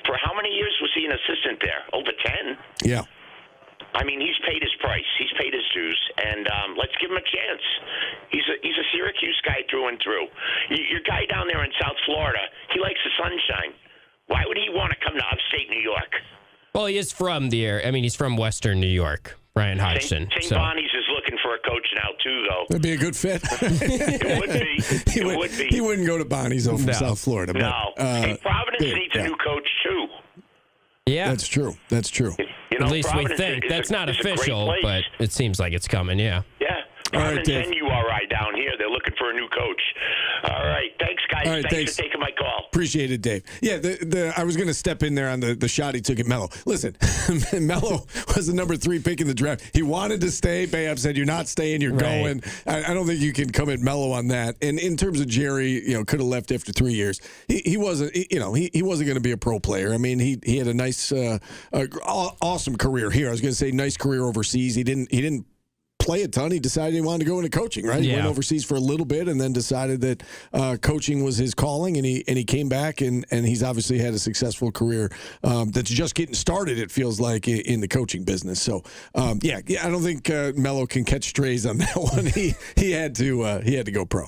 for how many years was he an assistant there? Over 10. Yeah. I mean, he's paid his price. He's paid his dues, and let's give him a chance. He's a Syracuse guy through and through. Your guy down there in South Florida, he likes the sunshine. Why would he want to come to upstate New York? Well, he is from he's from Western New York, Ryan Hodgson. St. Bonnie's is looking for a coach now, too, though. That'd be a good fit. It would be. It would be. He wouldn't go to Bonnie's from South Florida. No. But, hey, Providence needs a new coach, too. Yeah. That's true. At least we think. That's not official, but it seems like it's coming, yeah. Yeah. Providence and URI down here, they're looking for a new coach. All right. Thanks, guys. All right, thanks for taking my call. Appreciate it, Dave. Yeah, I was going to step in there on the shot he took at Mello. Listen, Mello was the number 3 pick in the draft. He wanted to stay. Bayham said, "You're not staying. You're going." I don't think you can come at Mello on that. And in terms of Jerry, could have left after 3 years. He wasn't. He wasn't going to be a pro player. I mean, he had a nice, awesome career here. I was going to say nice career overseas. He didn't play a ton. He decided he wanted to go into coaching, right? He went overseas for a little bit and then decided that coaching was his calling, and he came back and he's obviously had a successful career that's just getting started, it feels like, in the coaching business. So I don't think Mello can catch strays on that one. He had to go pro.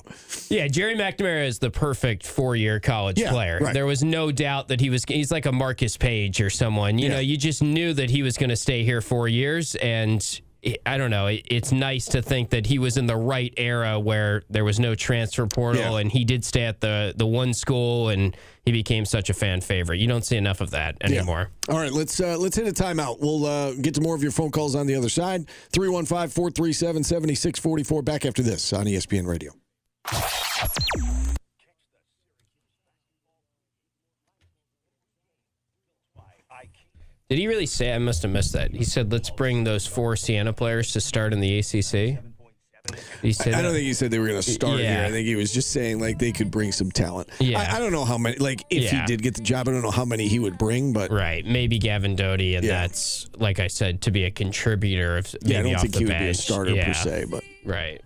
Yeah, Jerry McNamara is the perfect 4-year college player. Right. There was no doubt that he's like a Marcus Page or someone. You know, you just knew that he was going to stay here 4 years, and I don't know. It's nice to think that he was in the right era where there was no transfer portal, and he did stay at the one school, and he became such a fan favorite. You don't see enough of that anymore. All right, let's hit a timeout. We'll get to more of your phone calls on the other side. 315-437-7644. Back after this on ESPN Radio. Did he really say? I must have missed that. He said, "Let's bring those 4 Siena players to start in the ACC." I don't think he said they were going to start here. I think he was just saying they could bring some talent. Yeah. I don't know how many. If he did get the job, I don't know how many he would bring. But maybe Gavin Doty, and that's, like I said, to be a contributor. Maybe I don't off think the he would bench. be a starter per se. But right.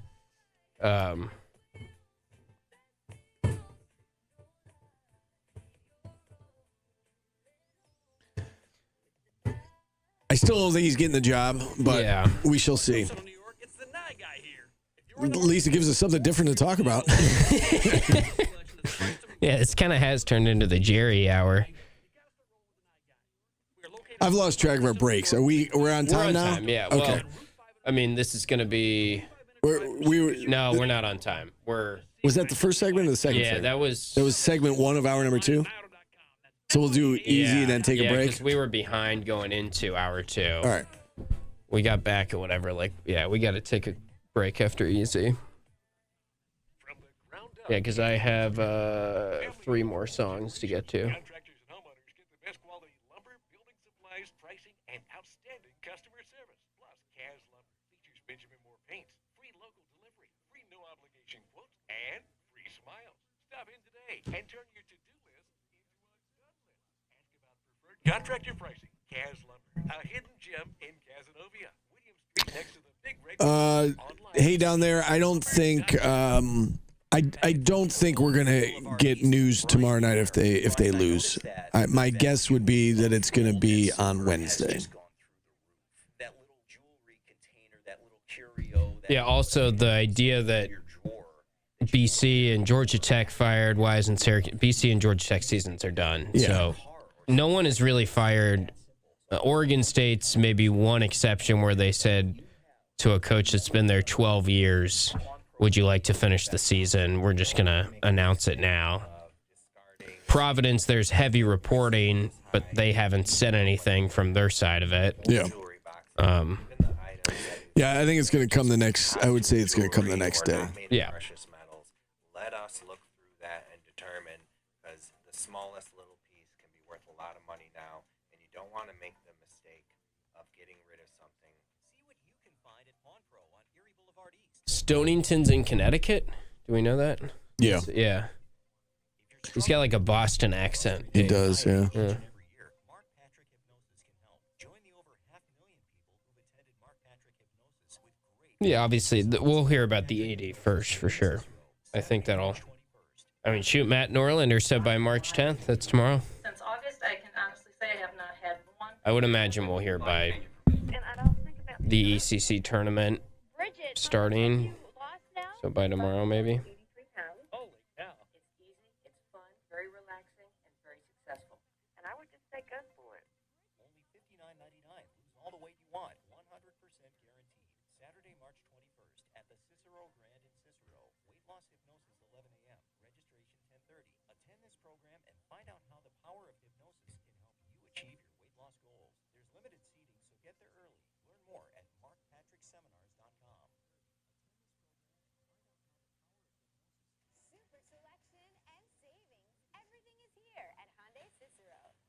I still don't think he's getting the job, but we shall see. At least it gives us something different to talk about. Yeah, this kind of has turned into the Jerry hour. I've lost track of our breaks. We're on time now? Time, yeah. Okay. Well, I mean, this is going to be... No, we're not on time. Was that the first segment or the second segment? Yeah, that was segment 1 of hour number 2? So we'll do easy and then take a break? Because we were behind going into hour 2. All right. We got back at whatever. We got to take a break after easy. Yeah, because I have 3 more songs to get to. Contractors and homeowners get the best quality lumber, building supplies, pricing, and outstanding customer service. Plus, Kaz Lumber features Benjamin Moore paints, free local delivery, free no obligation quotes, and free smiles. Stop in today and turn your to-do list into a done list. Ask about preferred contractor pricing. Kaz Lumber, a hidden gem in Casanova, William Street, next to the big red. Hey, down there, I don't think I don't think we're gonna get news tomorrow night if they lose. My guess would be that it's gonna be on Wednesday. Yeah. Also, the idea that BC and Georgia Tech fired Wise and Syracuse. BC and Georgia Tech seasons are done. Yeah. So no one is really fired. Oregon State's maybe one exception where they said to a coach that's been there 12 years, would you like to finish the season? We're just going to announce it now. Providence, there's heavy reporting, but they haven't said anything from their side of it. Yeah. Yeah, I think it's going to come I would say it's going to come the next day. Yeah. Let us look through that and determine, because the smallest little piece can be worth a lot of money now, and you don't want to make the mistake of getting rid of something. See what you can find at Pawn Pro on Erie Boulevard East. Stonington's in Connecticut. Do we know that? Yeah. Yeah. He's got like a Boston accent. He does, yeah. Yeah, obviously, we'll hear about the AD first for sure. I think shoot, Matt Norlander said by March 10th. That's tomorrow. Since August, I can honestly say I have not had one. I would imagine we'll hear by the ACC tournament starting. So by tomorrow, maybe.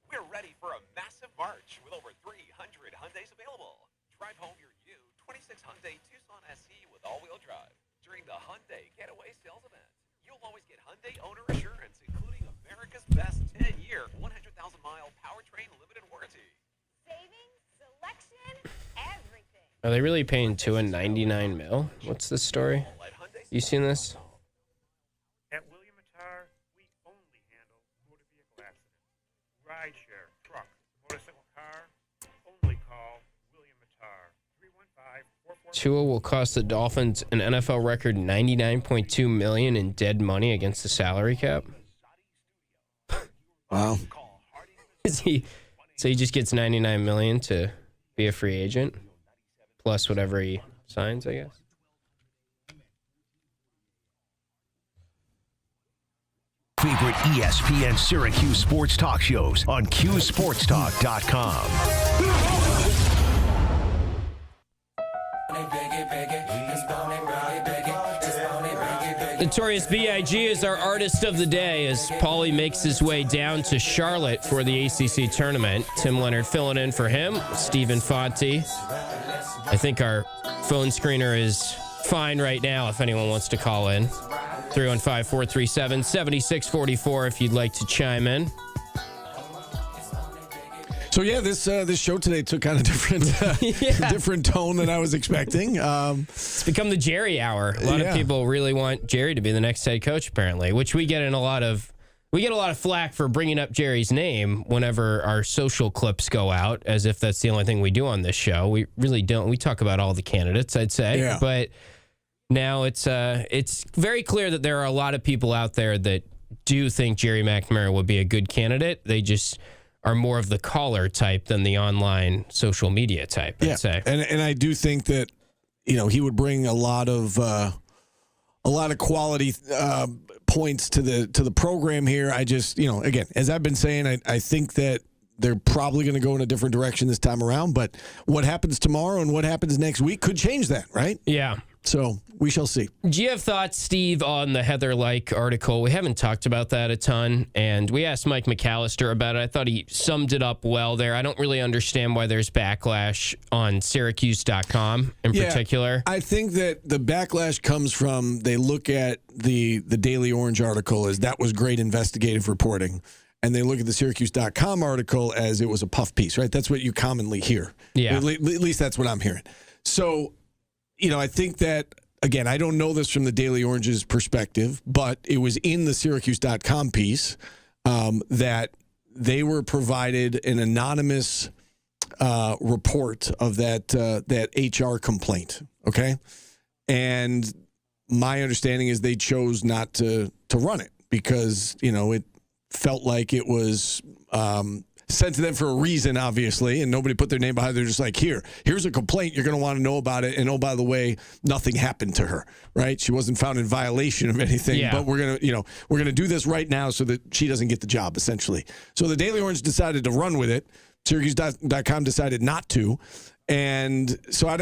We're ready for a massive March with over 300 Hyundais available. Drive home your new 26 Hyundai Tucson SE with all-wheel drive during the Hyundai Getaway Sales Event. You'll always get Hyundai Owner Assurance, including America's best 10-year, 100,000-mile powertrain limited warranty. Savings, selection, everything. Are they really paying $2.99 million? What's the story? You seen this? At William Attar, we only handle motor vehicle accidents. Rideshare, truck, motorcycle car, only call William Attar. 315-444. Tua will cost the Dolphins an NFL record $99.2 million in dead money against the salary cap. Wow. So he just gets $99 million to be a free agent, plus whatever he signs, I guess. Favorite ESPN Syracuse sports talk shows on QSportsTalk.com. Notorious B.I.G. is our artist of the day as Paulie makes his way down to Charlotte for the ACC Tournament. Tim Leonard filling in for him. Stephen Fonte. I think our phone screener is fine right now if anyone wants to call in. 315-437-7644 if you'd like to chime in. So yeah, this show today took kind of different tone than I was expecting. It's become the Jerry hour. A lot of people really want Jerry to be the next head coach, apparently, which we get a lot of flack for bringing up Jerry's name whenever our social clips go out, as if that's the only thing we do on this show. We really don't. We talk about all the candidates, I'd say, but now it's very clear that there are a lot of people out there that do think Jerry McNamara would be a good candidate. They just are more of the caller type than the online social media type, I'd say. And I do think that, he would bring a lot of quality points to the program here. I just, again, as I've been saying, I think that they're probably going to go in a different direction this time around. But what happens tomorrow and what happens next week could change that, right? Yeah. So we shall see. Do you have thoughts, Steve, on the Heather Lyke article? We haven't talked about that a ton, and we asked Mike McAllister about it. I thought he summed it up well there. I don't really understand why there's backlash on Syracuse.com in particular. I think that the backlash comes from they look at the Daily Orange article as that was great investigative reporting, and they look at the Syracuse.com article as it was a puff piece, right? That's what you commonly hear. Yeah. At least that's what I'm hearing. So, I think that, again, I don't know this from the Daily Orange's perspective, but it was in the Syracuse.com piece that they were provided an anonymous report of that HR complaint, okay? And my understanding is they chose not to run it because, it felt like it was sent to them for a reason, obviously, and nobody put their name behind it. They're just like, here's a complaint. You're going to want to know about it. And, oh, by the way, nothing happened to her, right? She wasn't found in violation of anything, but we're going to do this right now so that she doesn't get the job, essentially. So the Daily Orange decided to run with it. Syracuse.com decided not to. And so,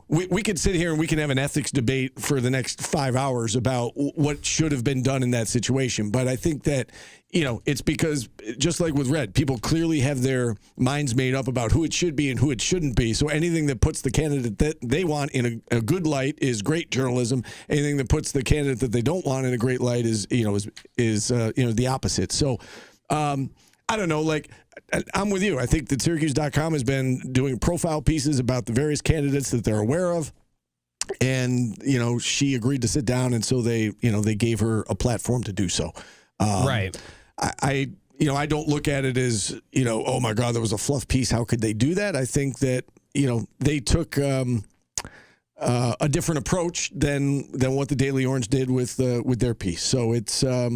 we could sit here and we can have an ethics debate for the next 5 hours about what should have been done in that situation. But I think that, it's because, just like with Red, people clearly have their minds made up about who it should be and who it shouldn't be. So anything that puts the candidate that they want in a good light is great journalism. Anything that puts the candidate that they don't want in a great light is the opposite. So, I don't know, I'm with you. I think that Syracuse.com has been doing profile pieces about the various candidates that they're aware of. And, she agreed to sit down. And so they gave her a platform to do so. Right. I don't look at it as, oh my God, that was a fluff piece. How could they do that? I think that, they took a different approach than what the Daily Orange did with their piece. So it's, I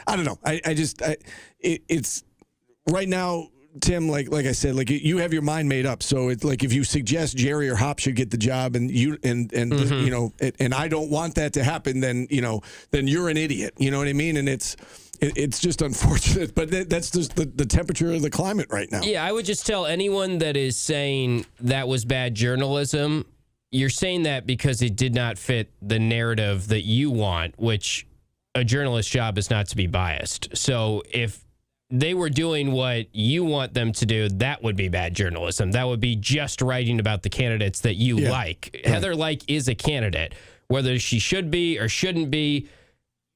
don't know. It's right now, Tim, like I said, you have your mind made up. So it's like if you suggest Jerry or Hop should get the job, and and I don't want that to happen, then you're an idiot. You know what I mean? And it's just unfortunate, but that's just the temperature of the climate right now. Yeah, I would just tell anyone that is saying that was bad journalism, you're saying that because it did not fit the narrative that you want, which a journalist's job is not to be biased. So if they were doing what you want them to do, that would be bad journalism. That would be just writing about the candidates that you like. Right. Heather Lyke is a candidate. Whether she should be or shouldn't be,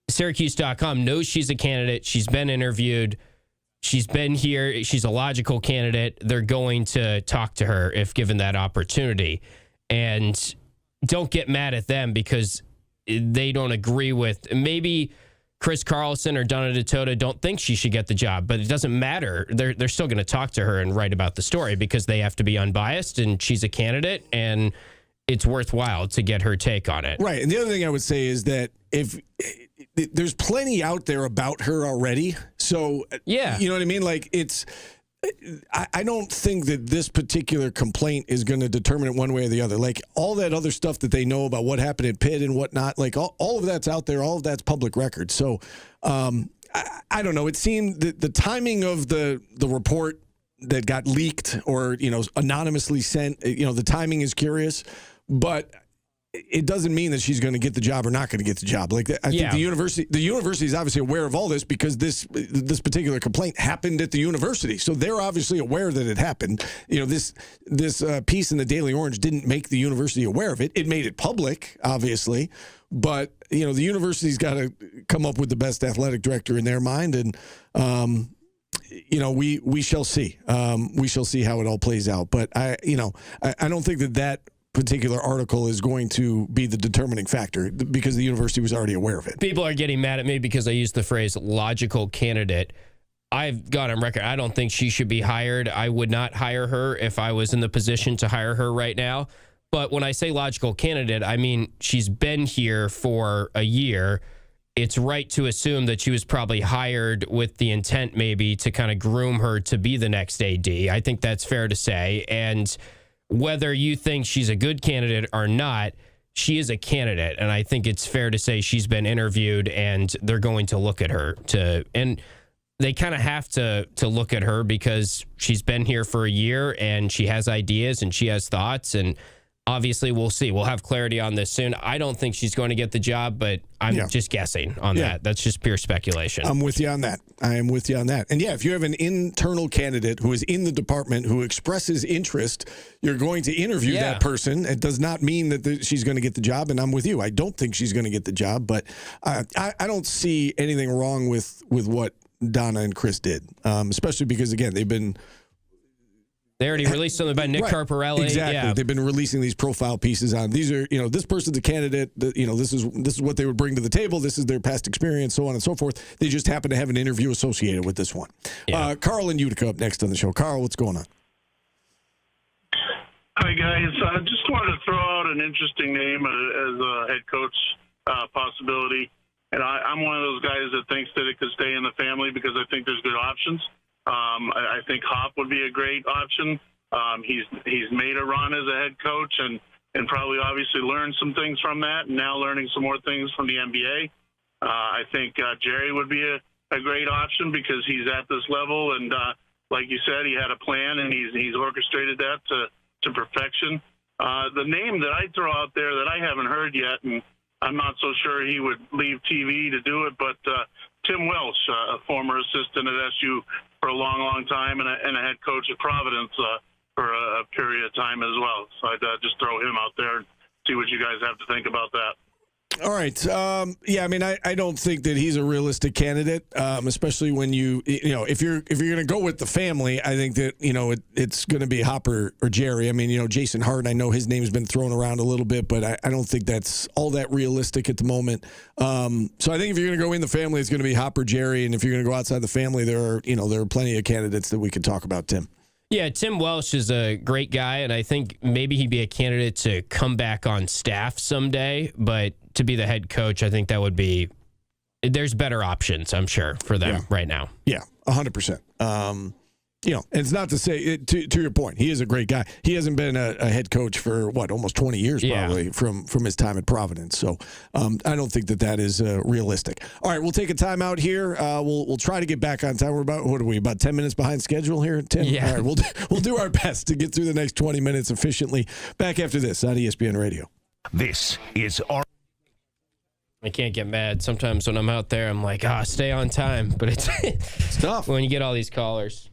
Syracuse.com knows she's a candidate. She's been interviewed. She's been here. She's a logical candidate. They're going to talk to her if given that opportunity. And don't get mad at them because they don't agree with maybe Chris Carlson or Donna DeToto don't think she should get the job, but it doesn't matter. They're still going to talk to her and write about the story because they have to be unbiased and she's a candidate and it's worthwhile to get her take on it. Right. And the other thing I would say is that if there's plenty out there about her already. So, yeah, you know what I mean? I don't think that this particular complaint is going to determine it one way or the other. All that other stuff that they know about what happened at Pitt and whatnot, all of that's out there. All of that's public record. So I don't know. It seemed that the timing of the report that got leaked or, anonymously sent, the timing is curious, but it doesn't mean that she's going to get the job or not going to get the job. I think the university is obviously aware of all this because this particular complaint happened at the university. So they're obviously aware that it happened. This piece in the Daily Orange didn't make the university aware of it. It made it public, obviously, but the university's got to come up with the best athletic director in their mind. And, we shall see. We shall see how it all plays out. But I don't think that particular article is going to be the determining factor because the university was already aware of it. People are getting mad at me because I used the phrase logical candidate. I've got on record, I don't think she should be hired. I would not hire her if I was in the position to hire her right now. But when I say logical candidate, I mean she's been here for a year. It's right to assume that she was probably hired with the intent maybe to kind of groom her to be the next AD. I think that's fair to say. And whether you think she's a good candidate or not, she is a candidate, and I think it's fair to say she's been interviewed, and they're going to look at her and they kind of have to look at her because she's been here for a year and she has ideas and she has thoughts, and obviously we'll see. We'll have clarity on this soon. I don't think she's going to get the job, but I'm just guessing on that. That's just pure speculation. I'm with you on that. I am with you on that. And yeah, if you have an internal candidate who is in the department who expresses interest, you're going to interview that person. It does not mean that she's going to get the job, and I'm with you. I don't think she's going to get the job, but I don't see anything wrong with what Donna and Chris did, especially because, again, they already released something by Nick Carparelli. Exactly. Yeah. They've been releasing these profile pieces on. These are, this person's a candidate. This is what they would bring to the table. This is their past experience, so on and so forth. They just happen to have an interview associated with this one. Yeah. Carl and Utica up next on the show. Carl, what's going on? Hi, guys. I just wanted to throw out an interesting name as a head coach possibility. And I'm one of those guys that thinks that it could stay in the family because I think there's good options. I think Hop would be a great option. He's made a run as a head coach and probably obviously learned some things from that, and now learning some more things from the NBA. I think Jerry would be a great option because he's at this level, and like you said, he had a plan and he's orchestrated that to perfection. The name that I'd throw out there that I haven't heard yet, and I'm not so sure he would leave TV to do it, but Tim Welsh, a former assistant at SU for a long, long time and a head coach at Providence for a period of time as well. So I'd just throw him out there and see what you guys have to think about that. All right. I mean, I don't think that he's a realistic candidate, especially when if you're going to go with the family, I think that, it's going to be Hopper or Jerry. I mean, Jason Hart, I know his name's been thrown around a little bit, but I don't think that's all that realistic at the moment. So I think if you're going to go in the family, it's going to be Hopper, Jerry. And if you're going to go outside the family, there are plenty of candidates that we could talk about, Tim. Yeah, Tim Welsh is a great guy, and I think maybe he'd be a candidate to come back on staff someday, but to be the head coach, I think that would be – there's better options, I'm sure, for them right now. Yeah, 100%. And it's not to say, to your point, he is a great guy. He hasn't been a head coach for, almost 20 years probably from his time at Providence. So I don't think that is realistic. All right, we'll take a timeout here. We'll try to get back on time. We're about 10 minutes behind schedule here, Tim? Yeah. All right, we'll do our best to get through the next 20 minutes efficiently. Back after this on ESPN Radio. This is our... I can't get mad. Sometimes when I'm out there, I'm like, stay on time. But it's tough when you get all these callers.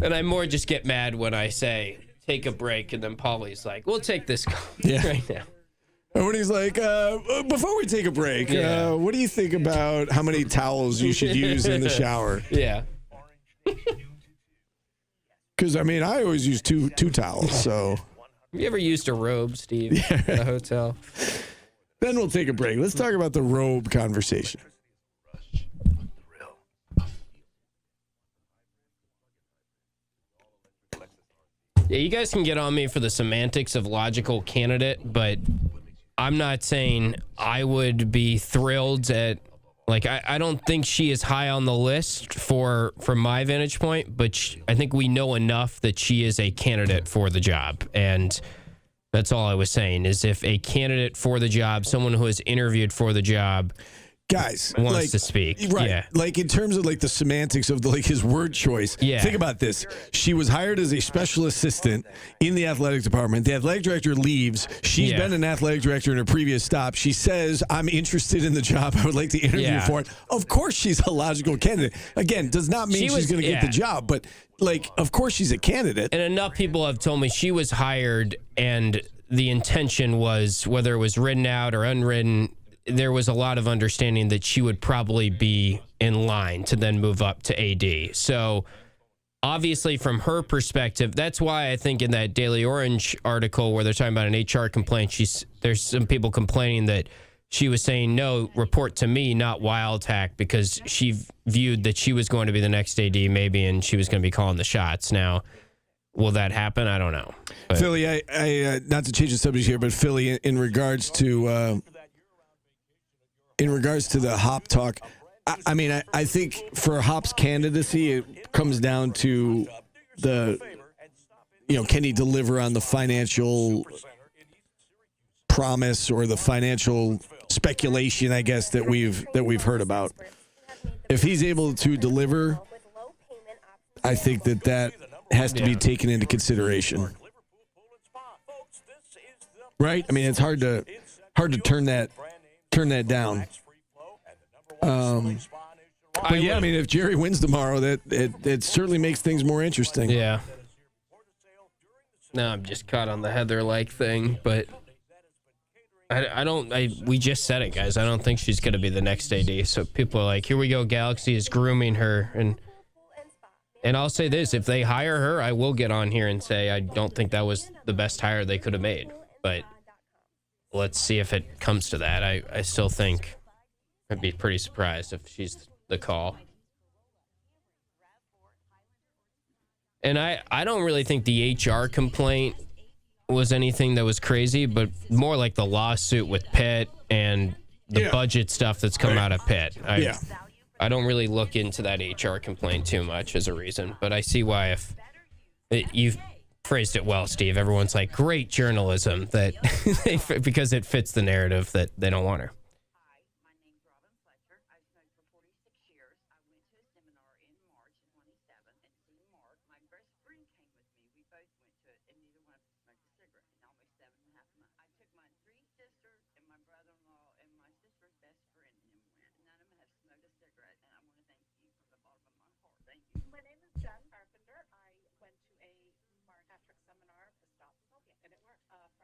And I more just get mad when I say, take a break, and then Paulie's like, we'll take this call right now. And when he's like, before we take a break, what do you think about how many towels you should use in the shower? Yeah. Because, I always use two towels, so. Have you ever used a robe, Steve, at a hotel? Then we'll take a break. Let's talk about the robe conversation. Yeah, you guys can get on me for the semantics of logical candidate, but I'm not saying I would be thrilled at, I don't think she is high on the list from my vantage point, but I think we know enough that she is a candidate for the job. And that's all I was saying, is if a candidate for the job, someone who has interviewed for the job, guys wants to speak. Right. Yeah. In terms of the semantics of his word choice. Yeah. Think about this. She was hired as a special assistant in the athletic department. The athletic director leaves. She's been an athletic director in her previous stop. She says, I'm interested in the job. I would like to interview for it. Of course she's a logical candidate. Again, does not mean she's going to get the job, but of course she's a candidate. And enough people have told me she was hired and the intention was, whether it was written out or unwritten, there was a lot of understanding that she would probably be in line to then move up to AD. So obviously from her perspective, that's why I think in that Daily Orange article where they're talking about an HR complaint, there's some people complaining that she was saying, no, report to me, not Wildhack, because she viewed that she was going to be the next AD maybe, and she was going to be calling the shots. Now, will that happen? I don't know. But Philly, I not to change the subject here, but Philly, in regards to the Hop talk, I think for Hop's candidacy, it comes down to can he deliver on the financial promise or the financial speculation, I guess, that we've heard about. If he's able to deliver, I think that has to be taken into consideration. Right? I mean, it's hard to turn that down. But yeah, I mean, if Jerry wins tomorrow, it certainly makes things more interesting. Yeah. No, I'm just caught on the Heather-like thing, but we just said it, guys. I don't think she's going to be the next AD. So people are like, here we go, Galaxy is grooming her. And I'll say this, if they hire her, I will get on here and say I don't think that was the best hire they could have made. But let's see if it comes to that. I still think I'd be pretty surprised if she's the call. And I don't really think the HR complaint was anything that was crazy, but more like the lawsuit with Pitt and the budget stuff that's come out of Pitt. I don't really look into that HR complaint too much as a reason, but I see why you've phrased it well, Steve. Everyone's like, great journalism that because it fits the narrative that they don't want her.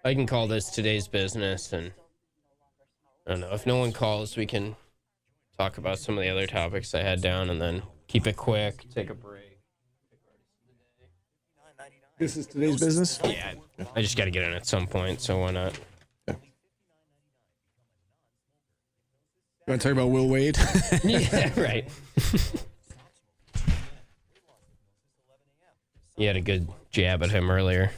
I can call this today's business, and I don't know. If no one calls, we can talk about some of the other topics I had down and then keep it quick, take a break. This is today's business? Yeah, I just got to get in at some point, so why not? You want to talk about Will Wade? Yeah, right. You had a good jab at him earlier.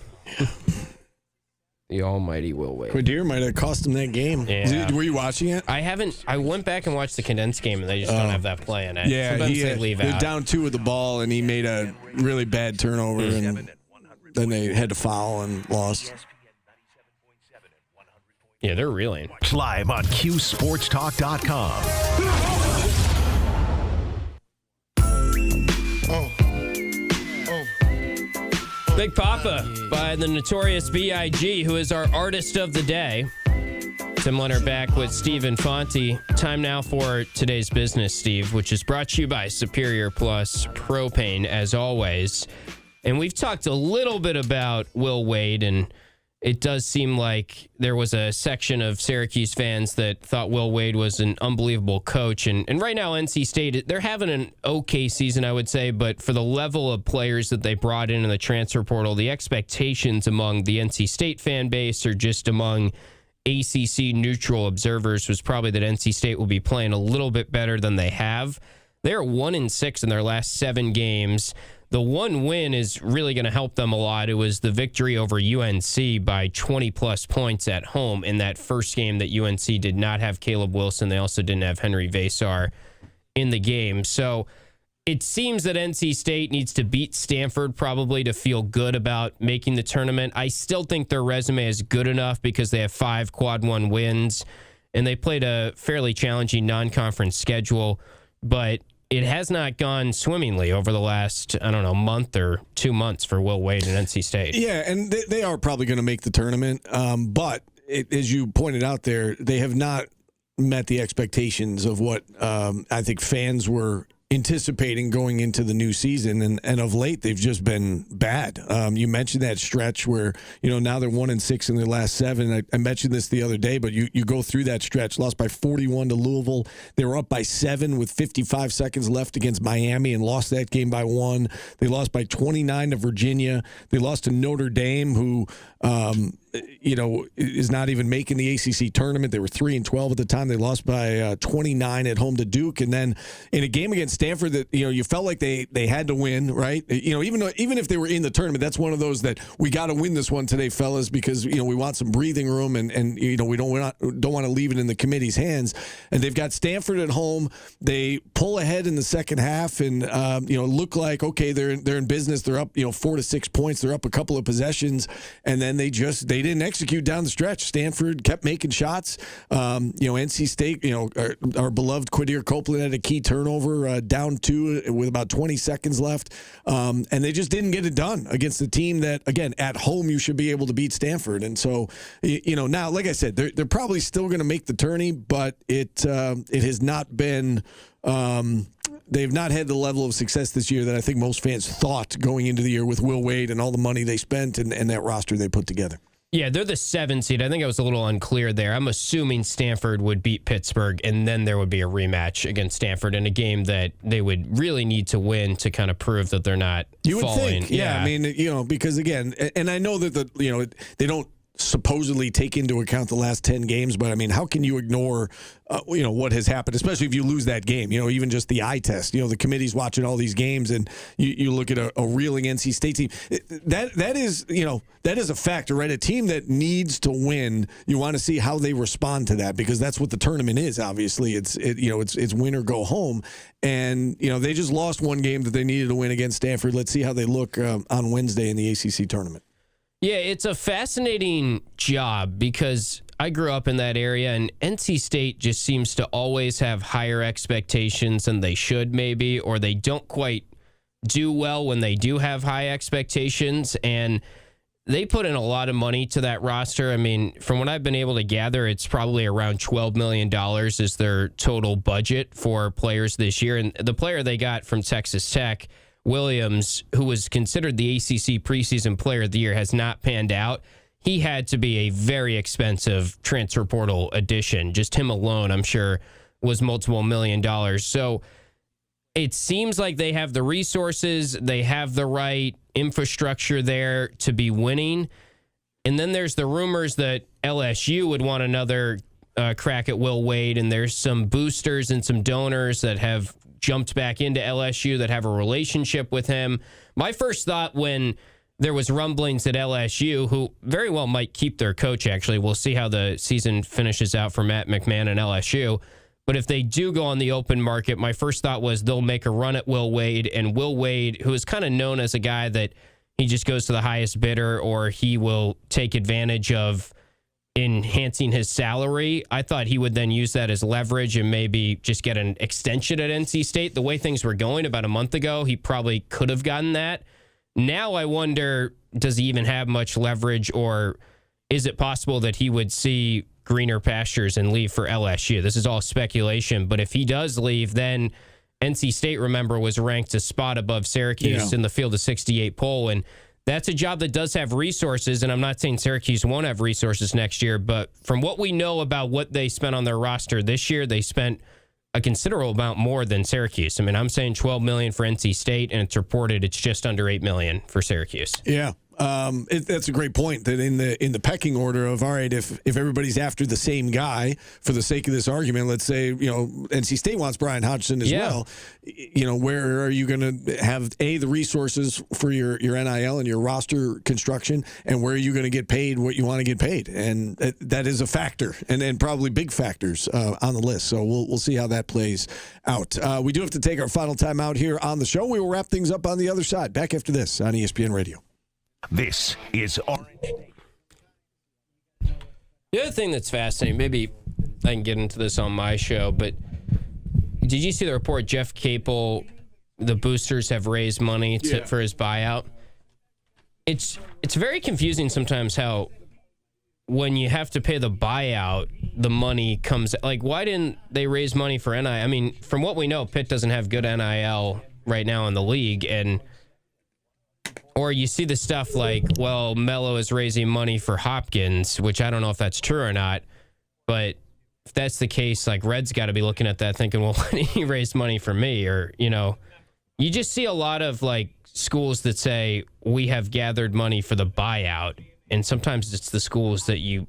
The almighty Will Wade. Quadir might have cost him that game. Yeah. Were you watching it? I haven't. I went back and watched the condensed game, and they just don't have that play in it. Yeah, sometimes they leave they're out. down 2 with the ball, and he made a really bad turnover, and then they had to foul and lost. Yeah, they're reeling. Live on QSportsTalk.com. Big Papa by the Notorious B.I.G., who is our artist of the day. Tim Leonard back with Steve Infanti. Time now for today's business, Steve, which is brought to you by Superior Plus Propane, as always. And we've talked a little bit about Will Wade, and it does seem like there was a section of Syracuse fans that thought Will Wade was an unbelievable coach. And right now, NC State, they're having an okay season, I would say, but for the level of players that they brought in the transfer portal, the expectations among the NC State fan base or just among ACC neutral observers was probably that NC State will be playing a little bit better than they have. They're 1-6 in their last 7 games. The one win is really going to help them a lot. It was the victory over UNC by 20-plus points at home in that first game that UNC did not have Caleb Wilson. They also didn't have Henry Vasar in the game. So it seems that NC State needs to beat Stanford probably to feel good about making the tournament. I still think their resume is good enough because they have 5 quad 1 wins, and they played a fairly challenging non-conference schedule, but it has not gone swimmingly over the last, month or 2 months for Will Wade and NC State. Yeah, and they are probably going to make the tournament. But as you pointed out there, they have not met the expectations of what I think fans were anticipating going into the new season, and of late they've just been bad. You mentioned that stretch where now they're 1-6 in their last 7. I mentioned this the other day, but you go through that stretch, lost by 41 to Louisville. They were up by 7 with 55 seconds left against Miami and lost that game by 1. They lost by 29 to Virginia. They lost to Notre Dame, who is not even making the ACC tournament. They were 3-12 at the time. They lost by 29 at home to Duke, and then in a game against Stanford that you felt like they had to win, right? Even if they were in the tournament, that's one of those that we got to win this one today, fellas, because we want some breathing room, and we don't want to leave it in the committee's hands. And they've got Stanford at home. They pull ahead in the second half, and look like okay, they're in business. They're up 4 to 6 points. They're up a couple of possessions, and then they they didn't execute down the stretch. Stanford kept making shots. NC State, our beloved Quadir Copeland had a key turnover down 2 with about 20 seconds left. And they just didn't get it done against a team that, again, at home you should be able to beat Stanford. And so, now, like I said, they're probably still going to make the tourney, but it has not been they've not had the level of success this year that I think most fans thought going into the year with Will Wade and all the money they spent and that roster they put together. Yeah, they're the 7 seed. I think I was a little unclear there. I'm assuming Stanford would beat Pittsburgh, and then there would be a rematch against Stanford in a game that they would really need to win to kind of prove that they're not You falling. would think, yeah. I mean, because again, and I know that they don't supposedly take into account the last 10 games, but I mean, how can you ignore what has happened, especially if you lose that game, even just the eye test, the committee's watching all these games and you look at a reeling NC State team. That is a factor, right? A team that needs to win, you want to see how they respond to that, because that's what the tournament is. Obviously it's win or go home. And, they just lost one game that they needed to win against Stanford. Let's see how they look on Wednesday in the ACC tournament. Yeah, it's a fascinating job because I grew up in that area, and NC State just seems to always have higher expectations than they should, maybe, or they don't quite do well when they do have high expectations, and they put in a lot of money to that roster. I mean, from what I've been able to gather, it's probably around $12 million is their total budget for players this year, and the player they got from Texas Tech, Williams, who was considered the ACC preseason player of the year, has not panned out. He had to be a very expensive transfer portal addition. Just him alone, I'm sure, was multiple $1 million. So it seems like they have the resources, they have the right infrastructure there to be winning. And then there's the rumors that LSU would want another crack at Will Wade, and there's some boosters and some donors that have jumped back into LSU that have a relationship with him. My first thought when there was rumblings at LSU, who very well might keep their coach, actually. We'll see how the season finishes out for Matt McMahon and LSU. But if they do go on the open market, my first thought was they'll make a run at Will Wade. And Will Wade, who is kind of known as a guy that he just goes to the highest bidder or he will take advantage of enhancing his salary, I thought he would then use that as leverage and maybe just get an extension at NC State. The way things were going about a month ago, he probably could have gotten that. Now I wonder, does he even have much leverage, or is it possible that he would see greener pastures and leave for LSU? This is all speculation, but if he does leave, then NC State, remember, was ranked a spot above Syracuse in the field of 68 poll, and that's a job that does have resources, and I'm not saying Syracuse won't have resources next year, but from what we know about what they spent on their roster this year, they spent a considerable amount more than Syracuse. I mean, I'm saying $12 million for NC State, and it's reported it's just under $8 million for Syracuse. Yeah. That's a great point, that in the pecking order of, all right, if everybody's after the same guy, for the sake of this argument, let's say, NC State wants Brian Hodgson as well, where are you going to have, the resources for your NIL and your roster construction, and where are you going to get paid what you want to get paid? And that is a factor, and then probably big factors on the list. So we'll see how that plays out. We do have to take our final time out here on the show. We will wrap things up on the other side. Back after this on ESPN Radio. This is Orange. The other thing that's fascinating, maybe I can get into this on my show, but did you see the report Jeff Capel, the boosters have raised money for his buyout? It's very confusing sometimes how when you have to pay the buyout, the money comes. Like, why didn't they raise money for NIL? I mean, from what we know, Pitt doesn't have good NIL right now in the league, or you see the stuff like, well, Melo is raising money for Hopkins, which I don't know if that's true or not. But if that's the case, like, Red's got to be looking at that thinking, well, why didn't he raise money for me? Or, you just see a lot of, like, schools that say, we have gathered money for the buyout. And sometimes it's the schools that you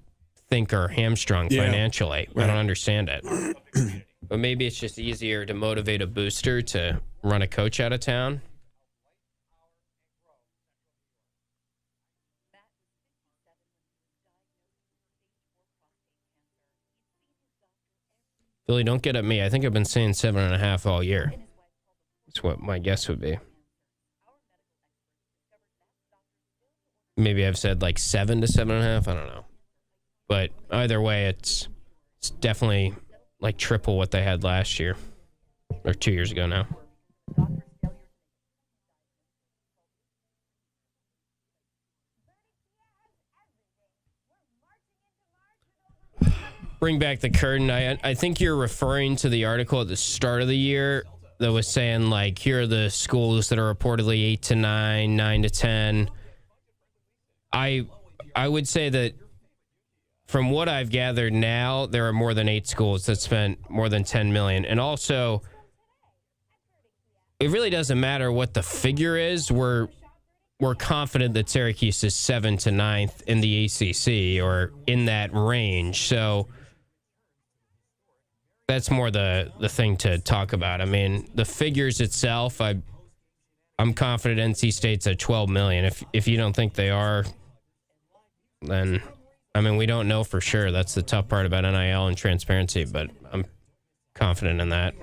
think are hamstrung financially. Right. I don't understand it. But maybe it's just easier to motivate a booster to run a coach out of town. Billy, don't get at me. I think I've been saying 7.5 all year. That's what my guess would be. maybe I've said like 7 to 7.5. I don't know. But either way, it's definitely like triple what they had last year or 2 years ago now. Bring back the curtain. I think you're referring to the article at the start of the year that was saying, like, here are the schools that are reportedly 8 to 9, 9 to 10. I would say that from what I've gathered now, there are more than 8 schools that spent more than $10 million. And also, it really doesn't matter what the figure is. We're confident that Syracuse is 7th to 9th in the ACC or in that range. So that's more the thing to talk about. I mean, the figures itself, I'm confident NC State's at $12 million. If you don't think they are, then, I mean, we don't know for sure. That's the tough part about NIL and transparency, but I'm confident in that.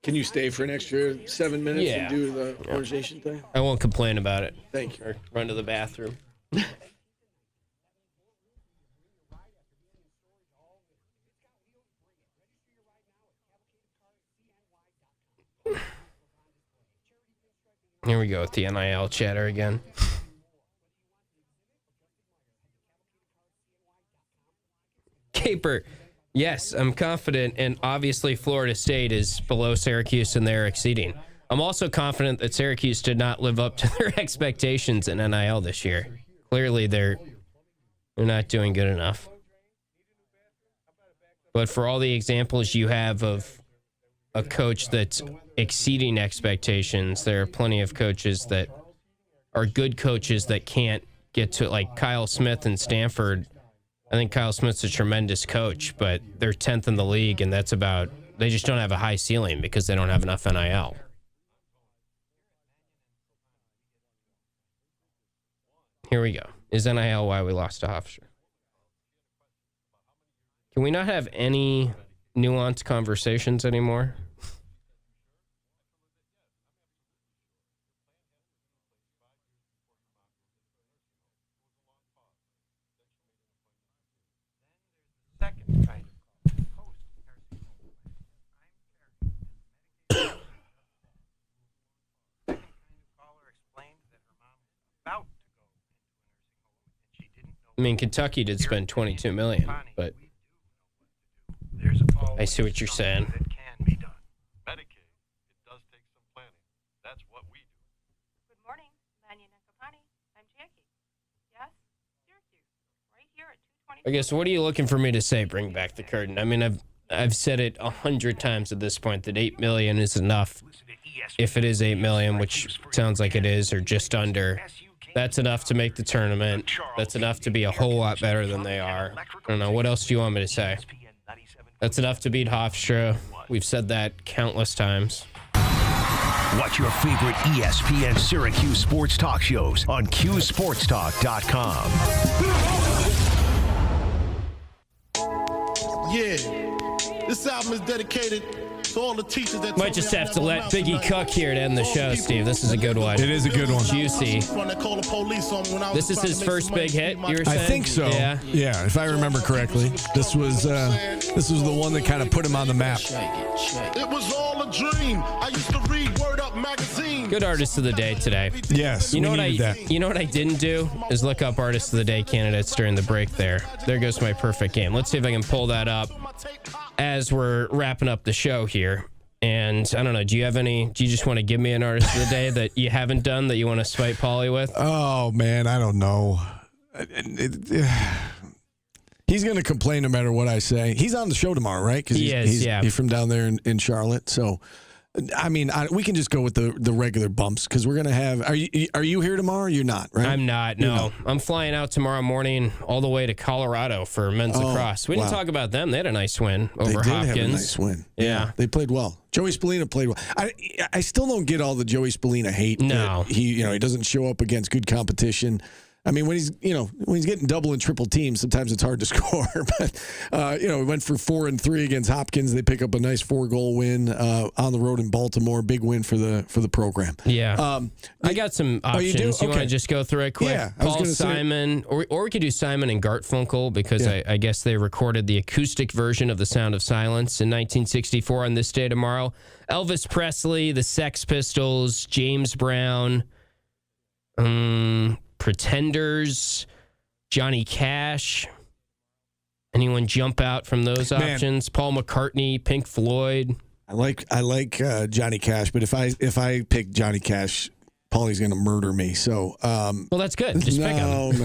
Can you stay for an extra 7 minutes Yeah. and do the Orange Nation thing? I won't complain about it. Thank you. Or run to the bathroom. Here we go with the NIL chatter again. Caper, yes, I'm confident, and obviously Florida State is below Syracuse and they're exceeding. I'm also confident that Syracuse did not live up to their expectations in NIL this year. Clearly, they're not doing good enough. But for all the examples you have of a coach that's exceeding expectations, there are plenty of coaches that are good coaches that can't get to it, like Kyle Smith in Stanford. I think Kyle Smith's a tremendous coach, but they're 10th in the league, and that's about, they just don't have a high ceiling because they don't have enough NIL. Here we go. Is NIL why we lost to Hofstra? Can we not have any nuanced conversations anymore? I mean, Kentucky did spend $22 million, but I see what you're saying. Medicaid, it does take some planning. That's what we do. Good morning, Mannion and Kapani. I'm Jackie. Yes, Syracuse, right here at 220. I guess, what are you looking for me to say? Bring back the curtain. I mean, I've said it 100 times at this point that $8 million is enough. If it is $8 million, which sounds like it is, or just under, that's enough to make the tournament. That's enough to be a whole lot better than they are. I don't know. What else do you want me to say? That's enough to beat Hofstra. We've said that countless times. Watch your favorite ESPN Syracuse sports talk shows on QSportsTalk.com. Yeah, this album is dedicated to all the teachers that Might just have to let Biggie cook here to end the show, Steve. This is a good one. It is a good one. Juicy. This is his first big hit, you were saying? I think so. Yeah, if I remember correctly. This was the one that kind of put him on the map. It was all a dream. I used to read Word Up magazine. Good artist of the day today. Yes, you know we what needed that. You know what I didn't do is look up artist of the day candidates during the break there. There goes my perfect game. Let's see if I can pull that up as we're wrapping up the show here. And I don't know, do you just want to give me an artist of the day that you haven't done that you want to spite Pauly with? Oh, man, I don't know. He's going to complain no matter what I say. He's on the show tomorrow, right? Because he's from down there in Charlotte. So, I mean, we can just go with the regular bumps because we're going to have. Are you here tomorrow? You're not, right? I'm not. No, I'm flying out tomorrow morning all the way to Colorado for men's lacrosse. We didn't talk about them. They had a nice win over Hopkins. They did have a nice win. Yeah, they played well. Joey Spallina played well. I still don't get all the Joey Spallina hate. No, he doesn't show up against good competition. I mean, when he's getting double and triple teams, sometimes it's hard to score. But he went for 4 and 3 against Hopkins. They pick up a nice 4-goal win on the road in Baltimore. Big win for the program. Yeah, I got some options. You want to just go through it quick? Yeah, Paul Simon, or we could do Simon and Garfunkel because I guess they recorded the acoustic version of The Sound of Silence in 1964 on this day tomorrow. Elvis Presley, the Sex Pistols, James Brown. Pretenders, Johnny Cash. Anyone jump out from those options? Paul McCartney, Pink Floyd. I like Johnny Cash, but if I pick Johnny Cash, Paulie's going to murder me. So, well, that's good. Just pick him.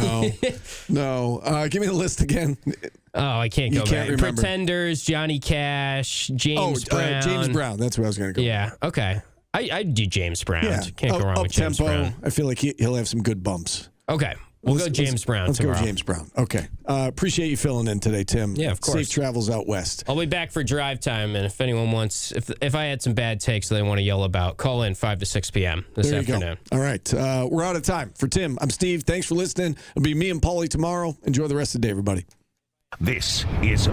No. Give me the list again. Oh, I can't go back. Remember. Pretenders, Johnny Cash, James Brown. James Brown. That's where I was going to go. Yeah. Okay. I'd do James Brown. Yeah. Can't go wrong with James Brown. I feel like he'll have some good bumps. Okay. We'll go James Brown Let's tomorrow. go James Brown. Okay. Appreciate you filling in today, Tim. Yeah, of course. Safe travels out west. I'll be back for drive time, and if anyone wants, if I had some bad takes that they want to yell about, call in 5 to 6 p.m. this afternoon. Go. All right. We're out of time. For Tim, I'm Steve. Thanks for listening. It'll be me and Paulie tomorrow. Enjoy the rest of the day, everybody. This is